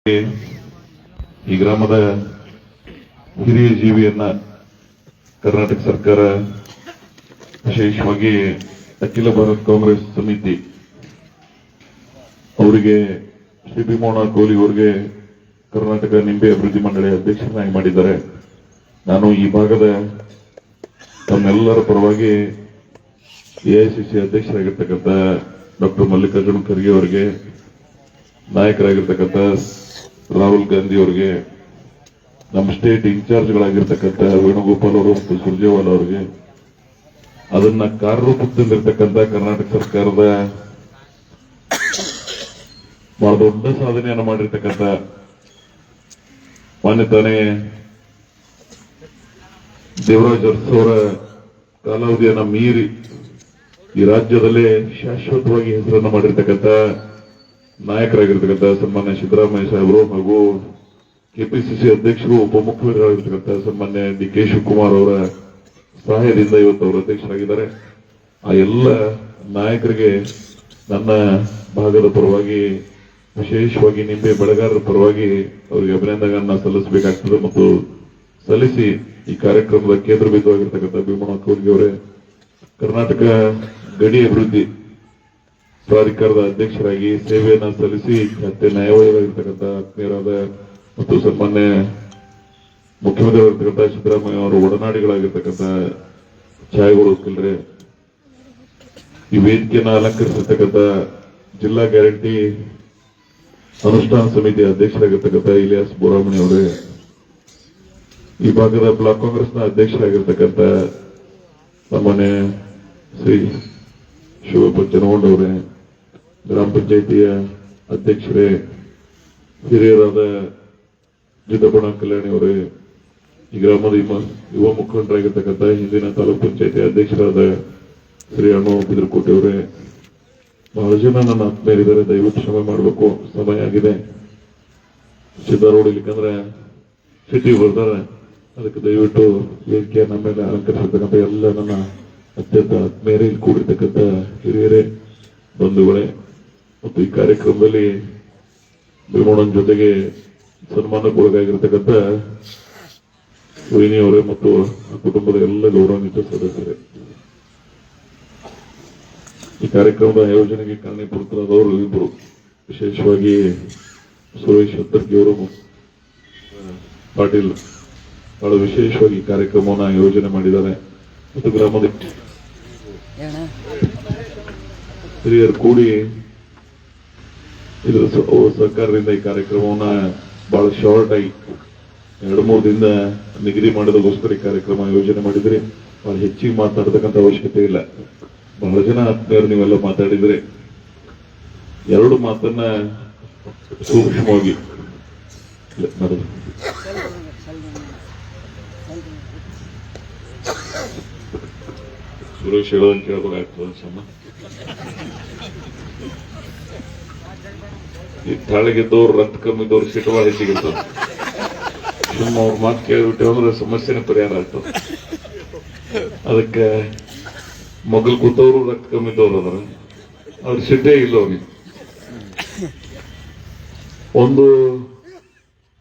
ಈ ಗ್ರಾಮದ ಹಿರಿಯ ಜೀವಿಯನ್ನ ಕರ್ನಾಟಕ ಸರ್ಕಾರ ವಿಶೇಷವಾಗಿ ಅಖಿಲ ಭಾರತ ಕಾಂಗ್ರೆಸ್ ಸಮಿತಿ ಅವರಿಗೆ ಶ್ರೀ ಭೀಮಣ್ಣ ಕೋಲಿ ಅವರಿಗೆ ಕರ್ನಾಟಕ ನಿಂಬೆ ಅಭಿವೃದ್ಧಿ ಮಂಡಳಿ ಅಧ್ಯಕ್ಷರಾಗಿ ಮಾಡಿದ್ದಾರೆ. ನಾನು ಈ ಭಾಗದ ತಮ್ಮೆಲ್ಲರ ಪರವಾಗಿ ಎಐಸಿಸಿ ಅಧ್ಯಕ್ಷರಾಗಿರ್ತಕ್ಕಂಥ ಡಾಕ್ಟರ್ ಮಲ್ಲಿಕಾರ್ಜುನ ಖರ್ಗೆ ಅವರಿಗೆ, ನಾಯಕರಾಗಿರ್ತಕ್ಕಂಥ ರಾಹುಲ್ ಗಾಂಧಿ ಅವರಿಗೆ, ನಮ್ಮ ಸ್ಟೇಟ್ ಇನ್ಚಾರ್ಜ್ಗಳಾಗಿರ್ತಕ್ಕಂಥ ವೇಣುಗೋಪಾಲ್ ಅವರು ಮತ್ತು ಸುರ್ಜೇವಾಲಾ ಅವರಿಗೆ, ಅದನ್ನ ಕಾರ್ಯರೂಪದಲ್ಲಿರ್ತಕ್ಕಂಥ ಕರ್ನಾಟಕ ಸರ್ಕಾರದ ಬಹಳ ದೊಡ್ಡ ಸಾಧನೆಯನ್ನು ಮಾಡಿರ್ತಕ್ಕಂಥ ಮಾನ್ಯ ತಾನೇ ದೇವರಾಜ್ ಅರಸು ಅವರ ಕಾಲಾವಧಿಯನ್ನ ಮೀರಿ ಈ ರಾಜ್ಯದಲ್ಲೇ ಶಾಶ್ವತವಾಗಿ ಹೆಸರನ್ನು ಮಾಡಿರ್ತಕ್ಕಂಥ ನಾಯಕರಾಗಿರ್ತಕ್ಕಂಥ ಸನ್ಮಾನ್ಯ ಸಿದ್ದರಾಮಯ್ಯ ಸಾಹೇಬರು ಹಾಗೂ ಕೆಪಿಸಿಸಿ ಅಧ್ಯಕ್ಷರು ಉಪಮುಖ್ಯಮಂತ್ರಿಗಳಾಗಿರ್ತಕ್ಕಂಥ ಸನ್ಮಾನ್ಯ ಡಿ ಕೆ ಶಿವಕುಮಾರ್ ಅವರ ಸಹಾಯದಿಂದ ಇವತ್ತು ಅವರು ಅಧ್ಯಕ್ಷರಾಗಿದ್ದಾರೆ. ಆ ಎಲ್ಲ ನಾಯಕರಿಗೆ ನನ್ನ ಭಾಗದ ಪರವಾಗಿ, ವಿಶೇಷವಾಗಿ ನಿಂಬೆ ಬೆಳೆಗಾರರ ಪರವಾಗಿ ಅವರಿಗೆ ಅಭಿನಂದನೆಗಳನ್ನ ಸಲ್ಲಿಸಬೇಕಾಗ್ತದೆ ಮತ್ತು ಸಲ್ಲಿಸಿ ಈ ಕಾರ್ಯಕ್ರಮದ ಕೇಂದ್ರ ಬಿಂದುವಾಗಿರ್ತಕ್ಕಂಥ ಭೀಮಣ್ಣ ಕೋಲಿ ಅವರೇ, ಕರ್ನಾಟಕ ಗಡಿ ಅಭಿವೃದ್ಧಿ ಪ್ರಾಧಿಕಾರದ ಅಧ್ಯಕ್ಷರಾಗಿ ಸೇವೆಯನ್ನ ಸಲ್ಲಿಸಿ ಮತ್ತೆ ನ್ಯಾಯವಾದಿಯಾಗಿರ್ತಕ್ಕಂಥ ಆತ್ಮೀಯರಾದ ಮತ್ತು ಸನ್ಮಾನ್ಯ ಮುಖ್ಯಮಂತ್ರಿಗಳಿರ್ತಕ್ಕಂಥ ಸಿದ್ದರಾಮಯ್ಯ ಅವರು ಒಡನಾಡಿಗಳಾಗಿರ್ತಕ್ಕಂಥ ಛಾಯೆಗಳು ಕಿಲ್ರೆ, ಈ ವೇದಿಕೆಯನ್ನು ಅಲಂಕರಿಸಿರ್ತಕ್ಕಂಥ ಜಿಲ್ಲಾ ಗ್ಯಾರಂಟಿ ಅನುಷ್ಠಾನ ಸಮಿತಿ ಅಧ್ಯಕ್ಷರಾಗಿರ್ತಕ್ಕಂಥ ಇಲಿಯಾಸ್ ಬೋರಾಮಣಿ ಅವರೇ, ಈ ಭಾಗದ ಬ್ಲಾಕ್ ಕಾಂಗ್ರೆಸ್ನ ಅಧ್ಯಕ್ಷರಾಗಿರ್ತಕ್ಕಂಥ ಸಾಮಾನ್ಯ ಶ್ರೀ ಶಿವಪ್ಪ ಚನಗೊಂಡವರೇ, ಗ್ರಾಮ ಪಂಚಾಯಿತಿಯ ಅಧ್ಯಕ್ಷರೇ, ಹಿರಿಯರಾದ ಜಿದ್ದಪ್ಪಣ್ಣ ಕಲ್ಯಾಣಿ ಅವರೇ, ಈ ಗ್ರಾಮದ ಯುವ ಮುಖಂಡರಾಗಿರ್ತಕ್ಕಂಥ ಹಿಂದಿನ ತಾಲೂಕ್ ಪಂಚಾಯಿತಿ ಅಧ್ಯಕ್ಷರಾದ ಶ್ರೀ ಅಣ್ಣು ಬಿದ್ರಕೋಟೆ ಅವರೇ, ಬಹಳ ಜನ ನನ್ನ ಆತ್ಮೀಯರಿದ್ದಾರೆ. ದಯವಿಟ್ಟು ಶ್ರಮ ಮಾಡಬೇಕು, ಸಮಯ ಆಗಿದೆ. ಸಿದ್ಧಾರೋಡ್ ಇಲ್ಲಿಕಂದ್ರೆ ಸಿಟಿ ಬರ್ತಾರೆ, ಅದಕ್ಕೆ ದಯವಿಟ್ಟು ವೇದಿಕೆ ನಮ್ಮ ಮೇಲೆ ಅಲಂಕರಿಸಿರ್ತಕ್ಕಂಥ ಎಲ್ಲ ನನ್ನ ಅತ್ಯಂತ ಆತ್ಮೀಯರೇ, ಇಲ್ಲಿ ಕೂಡಿರ್ತಕ್ಕಂಥ ಹಿರಿಯರೇ, ಬಂಧುಗಳೇ ಮತ್ತು ಈ ಕಾರ್ಯಕ್ರಮದಲ್ಲಿ ಭೀಮಣ್ಣನ ಜೊತೆಗೆ ಸನ್ಮಾನಕ್ಕೊಳಗಾಗಿರ್ತಕ್ಕಂಥ ವೈನಿ ಅವರೇ ಮತ್ತು ಆ ಕುಟುಂಬದ ಎಲ್ಲ ಗೌರವಾನ್ವಿತ ಸದಸ್ಯರೇ, ಈ ಕಾರ್ಯಕ್ರಮದ ಆಯೋಜನೆಗೆ ಕಾರಣೀಭೂತರಾದವರು ಇಬ್ಬರು, ವಿಶೇಷವಾಗಿ ಸುರೇಶ್ ಹತ್ತರ್ಕಿ ಅವರು ಪಾಟೀಲ್ ಬಹಳ ವಿಶೇಷವಾಗಿ ಈ ಕಾರ್ಯಕ್ರಮವನ್ನು ಆಯೋಜನೆ ಮಾಡಿದ್ದಾರೆ ಮತ್ತು ಗ್ರಾಮದ ಹಿರಿಯರು ಕೂಡಿ ಇದರ ಸರ್ಕಾರದಿಂದ ಈ ಕಾರ್ಯಕ್ರಮವನ್ನ ಬಹಳ ಶಾರ್ಟ್ ಆಗಿ 2-3 ದಿನದ ನಿಗದಿ ಮಾಡೋದಕ್ಕೋಸ್ಕರ ಈ ಕಾರ್ಯಕ್ರಮ ಆಯೋಜನೆ ಮಾಡಿದ್ರಿ. ಬಹಳ ಹೆಚ್ಚಿಗೆ ಮಾತಾಡತಕ್ಕಂಥ ಅವಶ್ಯಕತೆ ಇಲ್ಲ. ಬಹಳ ಜನ ಆತ್ಮೀಯರು ನೀವೆಲ್ಲ ಮಾತಾಡಿದ್ರಿ. 2 ಮಾತನ್ನ ಸೂಕ್ಷ್ಮವಾಗಿ ಸುರೇಶ್ ಹೇಳೋದನ್ನು ಕೇಳಬೇಕಾಗ್ತದೆ. ಸಮ ಈ ತಾಳಿಗೆದ್ದವ್ರು, ರಕ್ತ ಕಮ್ಮಿದ್ದವ್ರು ಸಿಟ್ಟು ಭಾಳ ಹೆಚ್ಚಿಗಿರ್ತಾವ. ಸುಮ್ಮ ಅವ್ರ ಮಾತು ಕೇಳಿಬಿಟ್ಟೆ ಅಂದ್ರೆ ಸಮಸ್ಯೆನೇ ಪರಿಹಾರ ಆಗ್ತದೆ. ಅದಕ್ಕೆ ಮಗಲ್ ಕೂತವ್ರು ರಕ್ತ ಕಮ್ಮಿದ್ದವ್ರು ಅದಾರ, ಅವ್ರ ಸಿಟ್ಟೇ ಇಲ್ಲ ಅವ್ರಿಗೆ. ಒಂದು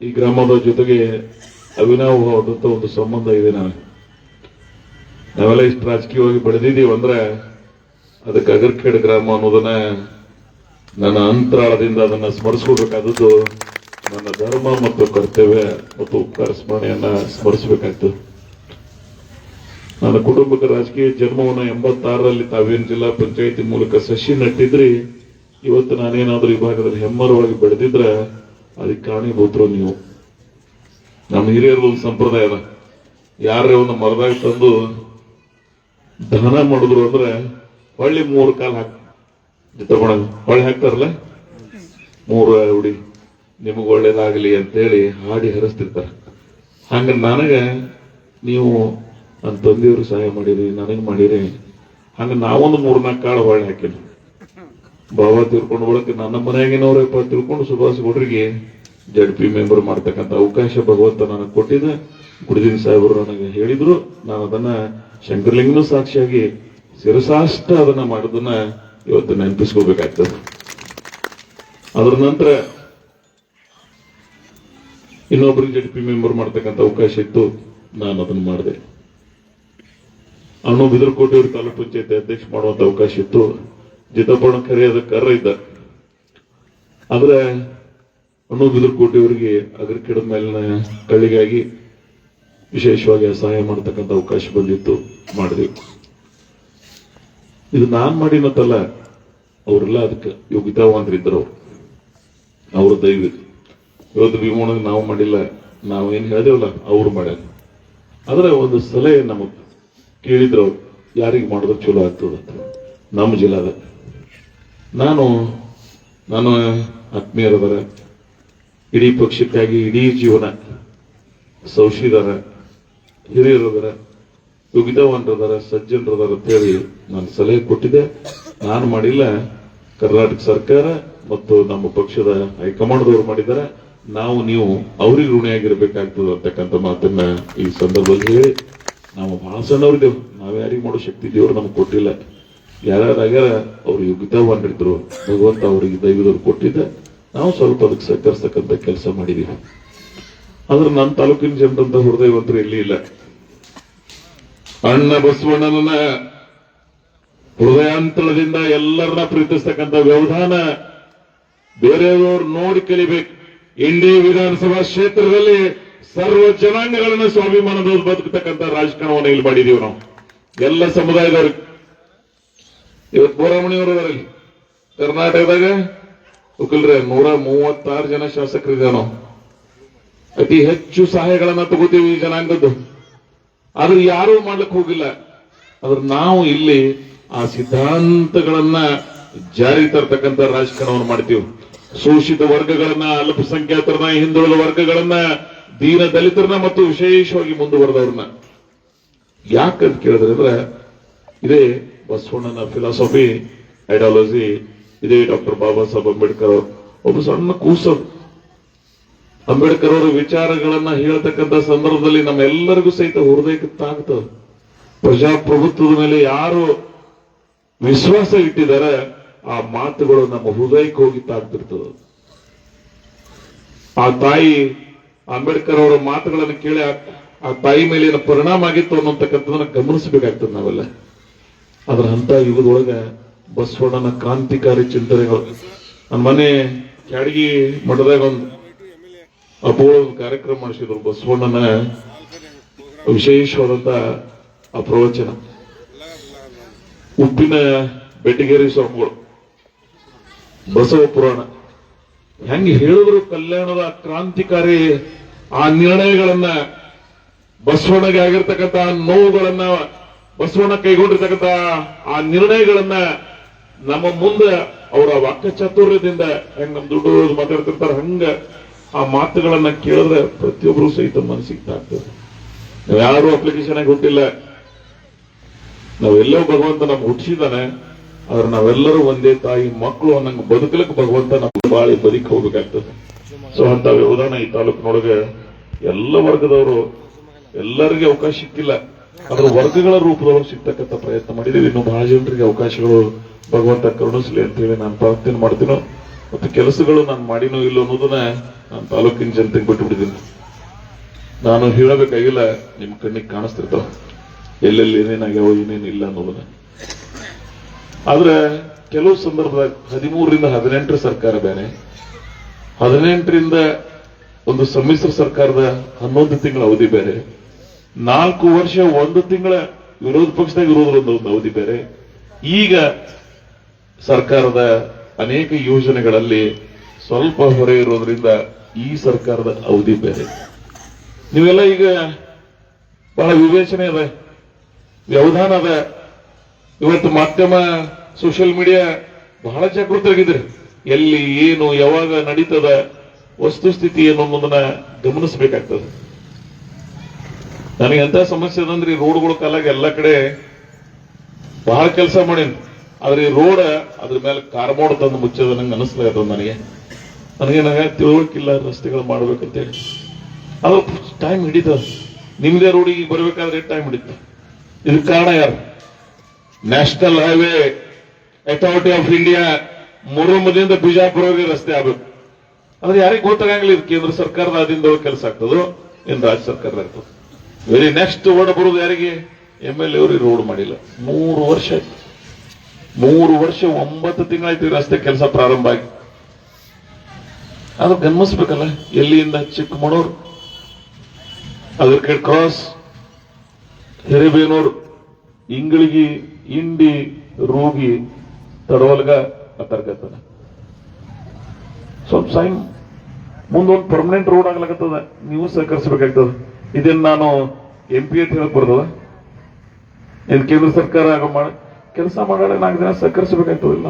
ಈ ಗ್ರಾಮದ ಜೊತೆಗೆ ಅವಿನಾವವಾದಂತ ಒಂದು ಸಂಬಂಧ ಇದೆ. ನಾವೆಲ್ಲ ಇಷ್ಟು ರಾಜಕೀಯವಾಗಿ ಬೆಳೆದಿದ್ದೀವಿ ಅಂದ್ರೆ ಅದಕ್ಕೆ ಅಗರ್ಖೇಡ್ ಗ್ರಾಮ ಅನ್ನೋದನ್ನ ನನ್ನ ಅಂತರಾಳದಿಂದ ಅದನ್ನ ಸ್ಮರಿಸ್ಕೋಬೇಕಾದದ್ದು ನನ್ನ ಧರ್ಮ ಮತ್ತು ಕರ್ತವ್ಯ ಮತ್ತು ಉಪಕಾರ ಸ್ಮರಣೆಯನ್ನ ಸ್ಮರಿಸಬೇಕಾಗ್ತದೆ. ನನ್ನ ಕುಟುಂಬದ ರಾಜಕೀಯ ಜನ್ಮವನ್ನ 86ರಲ್ಲಿ ತಾವೇನು ಜಿಲ್ಲಾ ಪಂಚಾಯಿತಿ ಮೂಲಕ ಸಸಿ ನಟ್ಟಿದ್ರಿ, ಇವತ್ತು ನಾನೇನಾದ್ರೂ ಈ ಭಾಗದಲ್ಲಿ ಹೆಮ್ಮರವಾಗಿ ಬೆಳೆದಿದ್ರೆ ಅದಕ್ಕೆ ಕಾರಣೀಭೂತರು ನೀವು. ನಮ್ಮ ಹಿರಿಯರ ಒಂದು ಸಂಪ್ರದಾಯ ಅದ, ಯಾರೇ ಒಂದು ಮರದಾಗ ತಂದು ದಹನ ಮಾಡಿದ್ರು ಅಂದ್ರೆ ಹೊಳ್ಳಿ 3 ಕಾಲು ಹೊಳ್ಳಿ ಹಾಕ್ತಾರಲ್ಲ, 3 ಉಡಿ ನಿಮಗ್ ಒಳ್ಳೇದಾಗಲಿ ಅಂತೇಳಿ ಹಾಡಿ ಹರಿಸ್ತಿರ್ತಾರೆ. ಹಂಗ ನನಗ ನೀವು ನನ್ನ ತಂದೆಯವರು ಸಹಾಯ ಮಾಡಿರಿ, ನನಗ್ ಮಾಡಿರಿ, ಹಂಗ ನಾವೊಂದು 3-4 ಕಾಳು ಹೊಳ್ಳಿ ಹಾಕಿನಿ. ಬಾಬಾ ತಿಳ್ಕೊಂಡು ಬಳಕೆ ನನ್ನ ಮನೆಯಾಗಿನವ್ರಪ್ಪ ತಿಳ್ಕೊಂಡು ಸುಭಾಷ್ ಗೌಡ್ರಿಗೆ ಜಡ್ಪಿ ಮೆಂಬರ್ ಮಾಡ್ತಕ್ಕಂಥ ಅವಕಾಶ ಭಗವಂತ ನನಗೆ ಕೊಟ್ಟಿದ್ದ. ಗುರುದಿನ ಸಾಹೇಬರು ನನಗೆ ಹೇಳಿದ್ರು, ನಾನು ಅದನ್ನ ಶಂಕರಲಿಂಗನೂ ಸಾಕ್ಷಿಯಾಗಿ ಶಿರಸಾಷ್ಟ ಅದನ್ನ ಮಾಡೋದನ್ನ ಇವತ್ತು ನೆನಪಿಸ್ಕೋಬೇಕಾಗ್ತದೆ. ಅದರ ನಂತರ ಇನ್ನೊಬ್ಬರಿಗೆ ಜೆಡಿಪಿ ಮೆಂಬರ್ ಮಾಡ್ತಕ್ಕಂಥ ಅವಕಾಶ ಇತ್ತು, ನಾನು ಅದನ್ನು ಮಾಡಿದೆ. ಅಣ್ಣು ಬಿದರಕೋಟೆ ತಾಲೂಕ್ ಪಂಚಾಯತ್ ಅಧ್ಯಕ್ಷ ಮಾಡುವಂತ ಅವಕಾಶ ಇತ್ತು, ಜಿತಪ್ಪಣ್ಣ ಕರೆಯದ ಕರ್ರ ಇದ್ದ. ಆದ್ರೆ ಅಣ್ಣು ಬಿದರಕೋಟೆ ಅವರಿಗೆ ಅಗ್ರಕಿಡದ ಮೇಲಿನ ಕಳ್ಳಿಗಾಗಿ ವಿಶೇಷವಾಗಿ ಸಹಾಯ ಮಾಡತಕ್ಕಂಥ ಅವಕಾಶ ಬಂದಿತ್ತು, ಮಾಡಿದ್ವಿ. ಇದು ನಾನ್ ಮಾಡಿನತ್ತಲ್ಲ, ಅವರೆಲ್ಲ ಅದಕ್ಕೆ ಯೋಗ್ಯತಾವಂತರಿದ್ದರು, ಅವ್ರ ದಯವಿಟ್ಟು. ಇವತ್ತು ಭೀಮಣ್ಣಗೆ ನಾವು ಮಾಡಿಲ್ಲ, ನಾವೇನು ಹೇಳಿದೇವಲ್ಲ ಅವ್ರು ಮಾಡ್ಯಾರ. ಆದ್ರೆ ಒಂದು ಸಲಹೆ ನಮಗ್ ಕೇಳಿದ್ರು, ಯಾರಿಗೆ ಮಾಡಿದ್ರೆ ಚಲೋ ಆಗ್ತದ ನಮ್ಮ ಜಿಲ್ಲಾದ. ನಾನು ಆತ್ಮೀಯರದಾರ, ಇಡೀ ಪಕ್ಷಕ್ಕಾಗಿ ಇಡೀ ಜೀವನ ಸೌಶಿದಾರ, ಹಿರಿಯರದಾರ, ಯೋಗ್ಯತಾವಂತರದಾರ, ಸಜ್ಜನರದಾರ ಅಂತ ಹೇಳಿ ನಾನು ಸಲಹೆ ಕೊಟ್ಟಿದ್ದೆ. ನಾನು ಮಾಡಿಲ್ಲ, ಕರ್ನಾಟಕ ಸರ್ಕಾರ ಮತ್ತು ನಮ್ಮ ಪಕ್ಷದ ಹೈಕಮಾಂಡ್ದವ್ರು ಮಾಡಿದ್ದಾರೆ. ನೀವು ಅವ್ರಿಗೆ ಋಣಿಯಾಗಿರ್ಬೇಕಾಗ್ತದೆ ಅಂತಕ್ಕಂಥ ಮಾತನ್ನ ಈ ಸಂದರ್ಭದಲ್ಲಿ ಹೇಳಿ, ನಾವು ಬಹಳ ಸಣ್ಣವ್ರಿದ್ದೇವೆ, ನಾವ್ ಯಾರಿಗೆ ಮಾಡೋ ಶಕ್ತಿ ದೇವ್ರು ನಮ್ಗೆ ಕೊಟ್ಟಿಲ್ಲ. ಯಾರ್ಯಾರ ಅವ್ರು ಯೋಗ್ಯತಾವಂತರಿದ್ರು, ಭಗವಂತ ಅವರಿಗೆ ದೈವದವ್ರು ಕೊಟ್ಟಿದ್ದ, ನಾವು ಸ್ವಲ್ಪ ಅದಕ್ಕೆ ಸಹಕರಿಸ್ತಕ್ಕಂಥ ಕೆಲಸ ಮಾಡಿದೀವಿ. ಆದ್ರೆ ನನ್ನ ತಾಲೂಕಿನ ಜನರಂತ ಹೃದಯವಂತರು ಎಲ್ಲಿ ಇಲ್ಲ. ಅಣ್ಣ ಬಸವಣ್ಣನ ಹೃದಯಾಂತರದಿಂದ ಎಲ್ಲರನ್ನ ಪ್ರೀತಿಸ್ತಕ್ಕಂಥ ವ್ಯವಧಾನ ಬೇರೆಯವರು ನೋಡಿ ಕಲಿಬೇಕು. ಇಂಡಿ ವಿಧಾನಸಭಾ ಕ್ಷೇತ್ರದಲ್ಲಿ ಸರ್ವ ಜನಾಂಗಗಳನ್ನು ಸ್ವಾಭಿಮಾನದ ಬದುಕತಕ್ಕಂಥ ರಾಜಕಾರಣವನ್ನು ಇಲ್ಲಿ ಮಾಡಿದೀವಿ ನಾವು, ಎಲ್ಲ ಸಮುದಾಯದವ್ರಿಗೆ. ಇವತ್ತು ಬೋರಮಣಿಯವರಲ್ಲಿ ಕರ್ನಾಟಕದಾಗ ಉಕಲ್ರೆ 136 ಜನ ಶಾಸಕರಿದ್ದೇವೆ ನಾವು. ಅತಿ ಹೆಚ್ಚು ಸಹಾಯಗಳನ್ನ ತಗೋತೀವಿ ಈ ಜನಾಂಗದ್ದು, ಆದ್ರೆ ಯಾರೂ ಮಾಡ್ಲಿಕ್ಕೆ ಹೋಗಿಲ್ಲ. ಆದ್ರೆ ನಾವು ಇಲ್ಲಿ ಆ ಸಿದ್ಧಾಂತಗಳನ್ನ ಜಾರಿ ತರ್ತಕ್ಕಂಥ ರಾಜಕಾರಣವನ್ನು ಮಾಡ್ತೀವಿ. ಶೋಷಿತ ವರ್ಗಗಳನ್ನ, ಅಲ್ಪಸಂಖ್ಯಾತರನ್ನ, ಹಿಂದುಳಿದ ವರ್ಗಗಳನ್ನ, ದೀನ ದಲಿತರನ್ನ ಮತ್ತು ವಿಶೇಷವಾಗಿ ಮುಂದುವರೆದವ್ರನ್ನ ಯಾಕಂತ ಕೇಳಿದ್ರೆ ಅಂದ್ರೆ ಇದೇ ಬಸವಣ್ಣನ ಫಿಲಾಸಫಿ, ಐಡಿಯಾಲಜಿ, ಇದೇ ಡಾಕ್ಟರ್ ಬಾಬಾ ಸಾಹೇಬ್ ಅಂಬೇಡ್ಕರ್ ಒಬ್ಬ ಸಣ್ಣ ಕೂಸರು. ಅಂಬೇಡ್ಕರ್ ಅವರ ವಿಚಾರಗಳನ್ನ ಹೇಳ್ತಕ್ಕಂಥ ಸಂದರ್ಭದಲ್ಲಿ ನಮ್ಮೆಲ್ಲರಿಗೂ ಸಹಿತ ಹೃದಯಕ್ಕೆ ತಾಗ್ತದೆ. ಪ್ರಜಾಪ್ರಭುತ್ವದ ಮೇಲೆ ಯಾರು ವಿಶ್ವಾಸ ಇಟ್ಟಿದ್ದಾರೆ ಆ ಮಾತುಗಳು ನಮ್ಮ ಹೃದಯಕ್ಕೆ ಹೋಗಿ ತಾಗ್ತಿರ್ತದೆ. ಆ ತಾಯಿ ಅಂಬೇಡ್ಕರ್ ಅವರ ಮಾತುಗಳನ್ನು ಕೇಳಿ ಆ ತಾಯಿ ಮೇಲೆ ಏನು ಪರಿಣಾಮ ಆಗಿತ್ತು ಅನ್ನೋತಕ್ಕಂಥದನ್ನ ಗಮನಿಸಬೇಕಾಗ್ತದೆ ನಾವೆಲ್ಲ. ಅದ್ರ ಅಂತ ಯುಗದೊಳಗ ಬಸವಣ್ಣನ ಕ್ರಾಂತಿಕಾರಿ ಚಿಂತನೆಗಳು. ನನ್ನ ಮನೆ ಕ್ಯಾಡಗಿ ಮಠದಾಗ ಒಂದು ಅಪೋಳ ಕಾರ್ಯಕ್ರಮ ಮಾಡಿಸಿದ್ರು. ಬಸವಣ್ಣನ ವಿಶೇಷವಾದಂತ ಆ ಪ್ರವಚನ, ಉಪ್ಪಿನ ಬೆಟಗೇರಿ ಸ್ವಾಮಿಗಳು, ಬಸವ ಪುರಾಣ ಹೆಂಗೆ ಹೇಳಿದ್ರು ಕಲ್ಯಾಣದ ಕ್ರಾಂತಿಕಾರಿ ಆ ನಿರ್ಣಯಗಳನ್ನ, ಬಸವಣ್ಣಗೆ ಆಗಿರ್ತಕ್ಕಂಥ ನೋವುಗಳನ್ನ, ಬಸವಣ್ಣ ಕೈಗೊಂಡಿರ್ತಕ್ಕಂಥ ಆ ನಿರ್ಣಯಗಳನ್ನ ನಮ್ಮ ಮುಂದೆ ಅವರ ವಾಕ್ಯ ಚಾತುರ್ಯದಿಂದ ಹೆಂಗ್ ನಮ್ ದುಡ್ಡು ಮಾತಾಡ್ತಿರ್ತಾರ ಹಂಗ ಆ ಮಾತುಗಳನ್ನ ಕೇಳಿದ್ರೆ ಪ್ರತಿಯೊಬ್ಬರು ಸಹಿತ ಮನಸ್ಸಿಗೆ ತಾಗ್ತದೆ. ನಾವ್ ಯಾರು ಅಪ್ಲಿಕೇಶನ್ ಆಗಿ ಹುಟ್ಟಿಲ್ಲ, ನಾವೆಲ್ಲೋ ಭಗವಂತ ನಮ್ಗೆ ಹುಟ್ಟಿಸಿದಾನೆ. ಆದ್ರೆ ನಾವೆಲ್ಲರೂ ಒಂದೇ ತಾಯಿ ಮಕ್ಕಳು ಅನ್ನಂಗೆ ಬದುಕಲಿಕ್ಕೆ ಭಗವಂತ ನಮ್ಗೆ ಬಾಳಿ ಬದುಕಿ ಹೋಗ್ಬೇಕಾಗ್ತದೆ. ಸೊ ಅಂತ ವ್ಯವಧಾನ ಈ ತಾಲೂಕಿನೊಳಗೆ ಎಲ್ಲ ವರ್ಗದವರು ಎಲ್ಲರಿಗೆ ಅವಕಾಶ ಸಿಕ್ಕಿಲ್ಲ, ಅದ್ರ ವರ್ಗಗಳ ರೂಪದವರು ಸಿಗ್ತಕ್ಕಂಥ ಪ್ರಯತ್ನ ಮಾಡಿದೀವಿ. ಇನ್ನು ಬಹಳ ಜನರಿಗೆ ಅವಕಾಶಗಳು ಭಗವಂತ ಕರುಣಿಸ್ಲಿ ಅಂತ ಹೇಳಿ ನಾನು ಪ್ರಾರ್ಥನೆ ಮಾಡ್ತೀನೋ. ಮತ್ತು ಕೆಲಸಗಳು ನಾನು ಮಾಡಿನೋ ಇಲ್ಲೋ ಅನ್ನೋದನ್ನ ನಾನು ತಾಲೂಕಿನ ಜನತೆಗೆ ಬಿಟ್ಟು ಬಿಟ್ಟಿದ್ದೀನಿ. ನಾನು ಹೇಳಬೇಕಾಗಿಲ್ಲ, ನಿಮ್ ಕಣ್ಣಿಗೆ ಕಾಣಿಸ್ತಿರ್ತಾವ ಎಲ್ಲೆಲ್ಲಿ ಏನೇನಾಗ್ಯಾವ ಏನೇನಿಲ್ಲ ಅನ್ನೋದನ್ನ. ಆದ್ರೆ ಕೆಲವು ಸಂದರ್ಭದಾಗ 13ರಿಂದ 18 ಸರ್ಕಾರ ಬೇರೆ, 18ರಿಂದ ಒಂದು ಸಮ್ಮಿಶ್ರ ಸರ್ಕಾರದ 11 ತಿಂಗಳ ಅವಧಿ ಬೇರೆ, 4 ವರ್ಷ 1 ತಿಂಗಳ ವಿರೋಧ ಪಕ್ಷದಾಗ ಇರೋದ್ರೊಂದು ಅವಧಿ ಬೇರೆ. ಈಗ ಸರ್ಕಾರದ ಅನೇಕ ಯೋಜನೆಗಳಲ್ಲಿ ಸ್ವಲ್ಪ ಹೊರೆ ಇರೋದ್ರಿಂದ ಈ ಸರ್ಕಾರದ ಅವಧಿ ಬೇರೆ. ನೀವೆಲ್ಲ ಈಗ ಬಹಳ ವಿವೇಚನೆ ಅದ, ವ್ಯವಧಾನ ಅದ. ಇವತ್ತು ಮಾಧ್ಯಮ, ಸೋಷಿಯಲ್ ಮೀಡಿಯಾ ಬಹಳ ಜಾಗೃತರಾಗಿದ್ರಿ. ಎಲ್ಲಿ ಏನು ಯಾವಾಗ ನಡೀತದ ವಸ್ತುಸ್ಥಿತಿ ಏನು ಅನ್ನೋದನ್ನ ಗಮನಿಸಬೇಕಾಗ್ತದೆ. ನನಗೆ ಎಂತ ಸಮಸ್ಯೆ ಅದಂದ್ರೆ ಈ ರೋಡ್ಗಳು ಕಾಲಾಗ ಎಲ್ಲ ಕಡೆ ಬಹಳ ಕೆಲಸ ಮಾಡೀನಿ. ಆದ್ರೆ ಈ ರೋಡ್ ಅದ್ರ ಮೇಲೆ ಕಾರ್ಮೋಡ್ ತಂದು ಮುಚ್ಚದ ನಂಗೆ ಅನಿಸ್ತಾ ಇರ್ತದೆ. ನನಗೇನಾಗ ತಿಳುವಳಿಕಿಲ್ಲ ರಸ್ತೆಗಳು ಮಾಡ್ಬೇಕಂತೇಳಿ. ಅದು ಟೈಮ್ ಹಿಡಿತದ. ನಿಮ್ದೇ ರೋಡಿಗೆ ಬರ್ಬೇಕಾದ್ರೆ ಟೈಮ್ ಹಿಡಿತ. ಇದಕ್ಕೆ ಕಾರಣ ಯಾರು? National highway authority of India ಮುರುಮದಿಂದ ಬಿಜಾಪುರವರೆಗೆ ರಸ್ತೆ ಆಗ್ಬೇಕು. ಅದು ಯಾರಿಗೆ ಗೊತ್ತಾಗಂಗಿಲ್ಲ. ಇದು ಕೇಂದ್ರ ಸರ್ಕಾರದ ಅಧೀನದೊಳಗೆ ಕೆಲಸ ಆಗ್ತದೋ ಏನ್ ರಾಜ್ಯ ಸರ್ಕಾರದ ಆಗ್ತದೆ. ವೆರಿ ನೆಕ್ಸ್ಟ್ ಓಡ್ ಬರೋದು ಯಾರಿಗೆ? MLA ಅವರು ರೋಡ್ ಮಾಡಿಲ್ಲ. 3 ವರ್ಷ ಆಯ್ತು. 3 ವರ್ಷ 9 ತಿಂಗಳಾಯ್ತು ರಸ್ತೆ ಕೆಲಸ ಪ್ರಾರಂಭ ಆಗಿ. ಅದು ಗಮನಿಸ್ಬೇಕಲ್ಲ. ಎಲ್ಲಿಂದ ಚಿಕ್ಕಮಗಳೂರು, ಅದರ್ಕೇಡ್ ಕ್ರಾಸ್, ಹಿರೇಬೇನೂರು, ಇಂಗಳಗಿ, ಇಂಡಿ, ರೂಗಿ, ತಡವಲ್ಗ ಅತರ್ಗತನ ಸ್ವಲ್ಪ ಸೈನ್ ಮುಂದೊಂದು ಪರ್ಮನೆಂಟ್ ರೋಡ್ ಆಗ್ಲಾಗತ್ತದ. ನೀವು ಸಹಕರಿಸಬೇಕಾಗ್ತದ. ಇದನ್ನ ನಾನು MP ಅಂತ ಹೇಳಕ್ ಬರ್ತದ? ಏನ್ ಕೇಂದ್ರ ಸರ್ಕಾರ ಕೆಲಸ ಮಾಡೋಣ 4 ದಿನ ಸಹಕರಿಸಬೇಕಾಗ್ತದಿಲ್ಲ.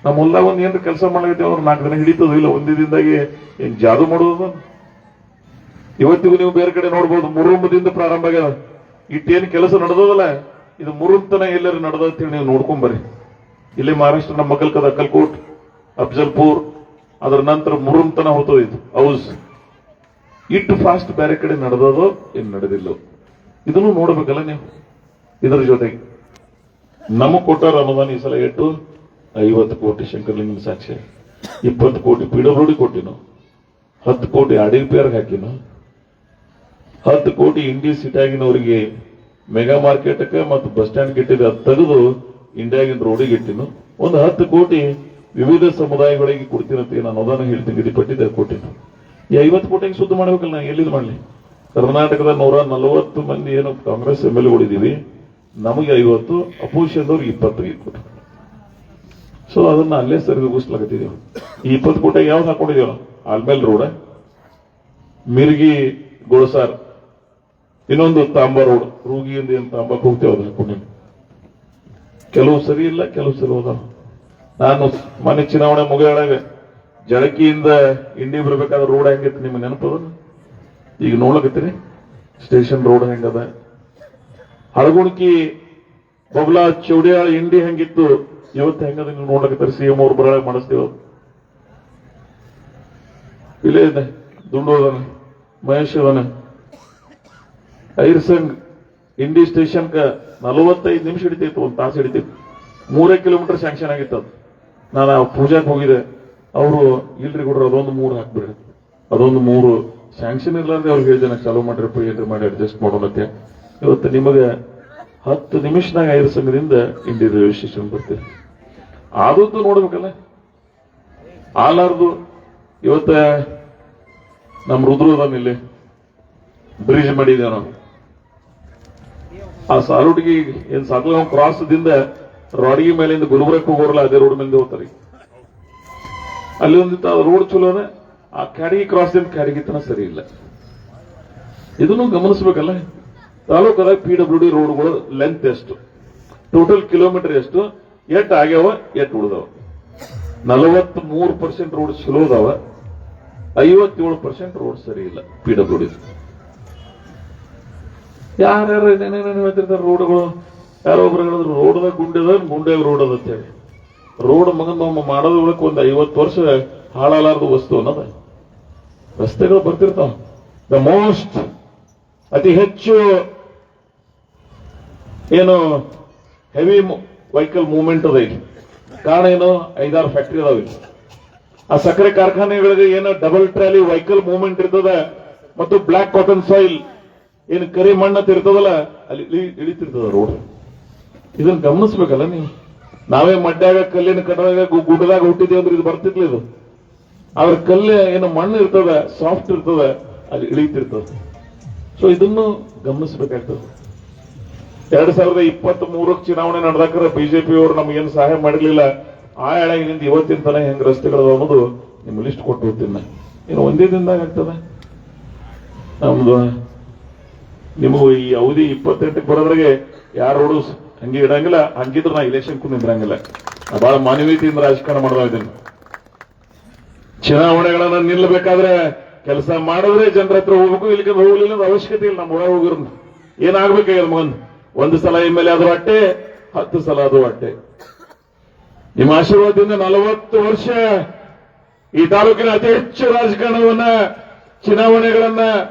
ನಮ್ಮ ಹೊಲ್ದಾಗ ಒಂದ್ ಏನ್ರ ಕೆಲಸ ಮಾಡಾಗತ್ತೇವೆ ಅವ್ರು 4 ದಿನ ಹಿಡಿತದ ಇಲ್ಲ. ಒಂದೇ ದಿನದಾಗಿ ಏನ್ ಜಾದು ಮಾಡೋದು? ಇವತ್ತಿಗೂ ನೀವು ಬೇರೆ ಕಡೆ ನೋಡ್ಬೋದು, ಮುರುಂಬದಿಂದ ಪ್ರಾರಂಭ ಆಗ್ಯದ. ಇಟ್ಟೇನು ಕೆಲಸ ನಡೆದೋದಲ್ಲ, ಇದು ಮುರುಂತನ ಎಲ್ಲರೂ ನಡೆದ ಅಂತೇಳಿ ನೀವು ನೋಡ್ಕೊಂಬರ್ರಿ. ಇಲ್ಲೇ ಮಹಾರಾಷ್ಟ್ರ ನಮ್ಮ ಮಗಲ್ಕದ ಅಕ್ಕಲ್ಕೋಟ್, ಅಫ್ಜಲ್ಪುರ್, ಅದರ ನಂತರ ಮುರುಂತನ ಹೋಗ್ತದ. ಇದು ಹೌಸ್ ಇಟ್ಟು ಫಾಸ್ಟ್ ಬೇರೆ ಕಡೆ ನಡೆದದೋ ಏನ್ ನಡೆದಿಲ್ಲ, ಇದನ್ನು ನೋಡ್ಬೇಕಲ್ಲ ನೀವು. ಇದರ ಜೊತೆಗೆ ನಮಗ್ ಕೊಟ್ಟಾರ ಅನುದಾನ ಈ ಸಲ ಎಷ್ಟು? 50 ಕೋಟಿ ಶಂಕರಲಿಂಗನ ಸಾಕ್ಷಿ, 20 ಕೋಟಿ PWD ಕೊಟ್ಟಿನು, 10 ಕೋಟಿ RDPR ಹಾಕಿನು, 10 ಕೋಟಿ ಇಂಡಿ ಸಿಟಿಯಾಗಿನವರಿಗೆ ಮೆಗಾ ಮಾರ್ಕೆಟ್ಗೆ ಮತ್ತು ಬಸ್ ಸ್ಟ್ಯಾಂಡ್ ಇಟ್ಟಿದೆ. ಅದು ತೆಗೆದು ಇಂಡಿಯಾಗಿನ ರೋಡಿಗೆ ಇಟ್ಟಿನು. ಒಂದು 10 ಕೋಟಿ ವಿವಿಧ ಸಮುದಾಯಗಳಿಗೆ ಕೊಡ್ತೀನಂತ ನಾನು ಅನುದಾನ ಹೇಳ್ತೀನಿ. ನಿಧಿಪಟ್ಟಿದ್ದ ಕೊಟ್ಟಿನು. ಈ 50 ಕೋಟಿಗೆ ಸುದ್ದಿ ಮಾಡ್ಬೇಕಲ್ಲ. ನಾನು ಎಲ್ಲಿದ್ ಮಾಡ್ಲಿ? ಕರ್ನಾಟಕದ 140 ಮಂದಿ ಏನು ಕಾಂಗ್ರೆಸ್ MLAಗಳಿದ್ದೀವಿ, ನಮಗೆ 50, ಅಪೋಸಿಷನ್ದವ್ರಿಗೆ 20 ಕೊಟ್ಟು. ಸೊ ಅದನ್ನ ಅಲ್ಲೇ ಸರಿದೂಗಿಸ್ಲಾಗತ್ತಿದ್ದೀವಿ. ಈ 20 ಕೋಟಿ ಯಾವ್ದು ಹಾಕೊಂಡಿದೀವಲ್ಲ? ಆಲ್ಮೇಲ್ ರೋಡ್, ಮಿರ್ಗಿ ಗೋಳಸಾರ್, ಇನ್ನೊಂದು ತಾಂಬಾ ರೋಡ್, ರೂಗಿಯಿಂದ ಏನು ತಾಂಬಾಕ್ ಹೋಗ್ತೇವೆ ಅದ್ರ ಹಾಕೊಂಡಿನಿ. ಕೆಲವು ಸರಿ ಇಲ್ಲ, ಕೆಲವು ಸರಿ ಹೋದ. ನಾನು ಮನೆ ಚುನಾವಣೆ ಮುಗಿಯೊಳಗೆ ಜಳಕಿಯಿಂದ ಇಂಡಿ ಬರ್ಬೇಕಾದ್ರೆ ರೋಡ್ ಹೆಂಗಿತ್ತು ನಿಮ್ಗೆ ನೆನಪದ? ಈಗ ನೋಡ್ಲಕತ್ತೀರಿ ಸ್ಟೇಷನ್ ರೋಡ್ ಹೆಂಗದ. ಹಳಗುಣಕಿ, ಬೊಬ್ಲಾ, ಚೌಡಿಯಾಳ, ಇಂಡಿ ಹೆಂಗಿತ್ತು, ಇವತ್ತು ಹೆಂಗದ ನೀವು ನೋಡ್ಲಕತ್ತೀರಿ. CM ಅವ್ರು ಬರಳ ಮಾಡಿಸ್ತೀವಿ. ಇಲ್ಲೇ ಇದೆ ದುಂಡೋದನ, ಮಹೇಶ್ ಅದನ. ಐರ್ಸಂಗ್ ಇಂಡಿ ಸ್ಟೇಷನ್ 45 ನಿಮಿಷ ಹಿಡಿತೈತ್ತು, 1 ತಾಸು ಹಿಡಿತೈತ್ತು. 3 ಕಿಲೋಮೀಟರ್ ಸ್ಯಾಂಕ್ಷನ್ ಆಗಿತ್ತು. ಅದು ನಾನು ಪೂಜಾಕ್ ಹೋಗಿದ್ದೆ. ಅವರು ಇಲ್ರಿ ಕೊಡ್ರಿ ಅದೊಂದು 3 ಹಾಕ್ಬಿಡ್ರಿ, ಅದೊಂದು 3 ಸ್ಯಾಂಕ್ಷನ್ ಇರ್ಲಾರ್ದೆ ಅವ್ರಿಗೆ ಹೇಳಿದೆ ಚಾಲೂ ಮಾಡ್ರಿಪ್ಪ, ಏನ್ರಿ ಮಾಡಿ ಅಡ್ಜಸ್ಟ್ ಮಾಡೋಣತ್ತೆ. ಇವತ್ತು ನಿಮಗೆ 10 ನಿಮಿಷನಾಗ ಐರ್ಸಂಗದಿಂದ ಇಂಡಿ ರೈಲ್ವೆ ಸ್ಟೇಷನ್ ಬರ್ತೀರಿ. ಆದದ್ದು ನೋಡ್ಬೇಕಲ್ಲ. ಆಲಾರ್ದು ಇವತ್ತ ನಮ್ಮ ರುದ್ರೋದನ್ ಇಲ್ಲಿ ಬ್ರಿಡ್ಜ್ ಮಾಡಿದ್ದೇವೆ ನಾವು. ಆ ಸಾಲುಟಿಗೆ ಏನ್ ಸಾಕಲ ಕ್ರಾಸ್ದಿಂದ ರೋಡ್ಗಿ ಮೇಲಿಂದ ಗುಲ್ಬರ್ಗಕ್ಕೆ ಹೋಗೋರಲ್ಲ, ಅದೇ ರೋಡ್ ಮೇಲೆ ಹೋಗ್ತಾರೆ. ಅಲ್ಲಿ ಒಂದಿತ್ತು ರೋಡ್ ಚಲೋ ಅದ. ಆ ಕ್ಯಾಡಗಿ ಕ್ರಾಸ್ ದಿಂದ ಕ್ಯಾಡಗಿತನ ಸರಿ ಇಲ್ಲ. ಇದನ್ನು ಗಮನಿಸಬೇಕಲ್ಲ. ತಾಲೂಕದಾಗ PWD ರೋಡ್ಗಳು ಲೆಂತ್ ಎಷ್ಟು, ಟೋಟಲ್ ಕಿಲೋಮೀಟರ್ ಎಷ್ಟು, ಎಷ್ಟು ಆಗ್ಯಾವ, ಎಷ್ಟು ಉಳಿದವ? 43% ರೋಡ್ ಚಲೋ ಅದಾವ, 57% ರೋಡ್ ಸರಿ ಇಲ್ಲ PWD. ಯಾರ್ಯಾರು ಏನೇನೇನು ಹೇಳ್ತಿರ್ತಾರೆ ರೋಡ್ಗಳು. ಯಾರೋ ಒಬ್ರು ಹೇಳಿದ್ರು ರೋಡ್ದಾಗ ಗುಂಡೆ ರೋಡ್ ಅದ ಅಂತ ಹೇಳಿ. ರೋಡ್ ಮಗನ ಮಾಡೋದ್ರೊಳಕ್ಕೆ ಒಂದು 50 ವರ್ಷ ಹಾಳಾಲಾರ್ದು ವಸ್ತು ಅನ್ನೋದ. ರಸ್ತೆಗಳು ಬರ್ತಿರ್ತಾವ. ದ ಮೋಸ್ಟ್ ಅತಿ ಹೆಚ್ಚು ಏನು ಹೆವಿ ವೆಹಿಕಲ್ ಮೂವ್ಮೆಂಟ್ ಅದ ಇಲ್ಲಿ. ಕಾರಣ ಏನು? 5-6 ಫ್ಯಾಕ್ಟರಿ ಅದಾವ ಇಲ್ಲಿ. ಆ ಸಕ್ಕರೆ ಕಾರ್ಖಾನೆಗಳಿಗೆ ಏನೋ ಡಬಲ್ ಟ್ರಾಲಿ ವೆಹಿಕಲ್ ಮೂವ್ಮೆಂಟ್ ಇರ್ತದ. ಮತ್ತು ಬ್ಲಾಕ್ ಕಾಟನ್ ಸಾಯಿಲ್ ಏನು ಕರಿ ಮಣ್ಣತ್ ಇರ್ತದಲ್ಲ, ಅಲ್ಲಿ ಇಳಿತಿರ್ತದ ರೋಡ್. ಇದನ್ನ ಗಮನಿಸ್ಬೇಕಲ್ಲ ನೀವು. ನಾವೇ ಮಡ್ಯಾಗ ಕಲ್ಲಿನ ಕಟ್ಟದಾಗ ಗುಡ್ಡದಾಗ ಹುಟ್ಟಿದೇವೆ ಅಂದ್ರೆ ಇದು ಬರ್ತಿರ್ಲಿ ಇದು. ಆದ್ರೆ ಕಲ್ಲು ಏನು ಮಣ್ಣು ಇರ್ತದ, ಸಾಫ್ಟ್ ಇರ್ತದ, ಅಲ್ಲಿ ಇಳಿತಿರ್ತದ. ಸೊ ಇದನ್ನು ಗಮನಿಸಬೇಕಾಗ್ತದೆ. 2023 ಚುನಾವಣೆ ನಡೆದಾಕ್ರೆ ಬಿಜೆಪಿ ಅವರು ನಮಗೇನು ಸಹಾಯ ಮಾಡಿರ್ಲಿಲ್ಲ. ಆ ಎಳಗಿನಿಂದ ಇವತ್ತಿನ ತನ ಹೆಂಗ್ ರಸ್ತೆಗಳು ಅನ್ನೋದು ನಿಮ್ ಲಿಸ್ಟ್ ಕೊಟ್ಟು ಹೋಗ್ತೀನಿ. ಏನು ಒಂದೇ ದಿನದಾಗ ಆಗ್ತದೆ ನಮ್ದು. ನಿಮಗೂ ಈ ಅವಧಿ 28ಕ್ಕೆ ಬರೋದ್ರಾಗೆ ಯಾರು ರೋಡು ಹಂಗೆ ಇಡಂಗಿಲ್ಲ. ಹಂಗಿದ್ರೆ ನಾ ಇಲೆಕ್ಷನ್ ನಿಂದ್ರಂಗಿಲ್ಲ. ಬಹಳ ಮಾನವೀಯತೆಯಿಂದ ರಾಜಕಾರಣ ಮಾಡ್ತಾ ಇದ್ದೀನಿ. ಚುನಾವಣೆಗಳನ್ನ ನಿಲ್ಲಬೇಕಾದ್ರೆ ಕೆಲಸ ಮಾಡಿದ್ರೆ ಜನರ ಹತ್ರ ಹೋಗ್ಬೇಕು, ಇಲ್ಲಿಗೆ ಹೋಗ್ಲಿಲ್ಲ ಅವಶ್ಯಕತೆ ಇಲ್ಲ. ನಮ್ಮ ಒಳಗೆ ಹೋಗಿರ್ ಏನಾಗ್ಬೇಕಾಗ್ಯದ ಮಗನ್. 1 ಸಲ MLA ಆದ್ರೂ ಅಟ್ಟೆ, 10 ಸಲ ಆದ್ರೂ ಅಟ್ಟೆ. ನಿಮ್ಮ ಆಶೀರ್ವಾದದಿಂದ 40 ವರ್ಷ ಈ ತಾಲೂಕಿನ ಅತಿ ಹೆಚ್ಚು ರಾಜಕಾರಣವನ್ನ, ಚುನಾವಣೆಗಳನ್ನ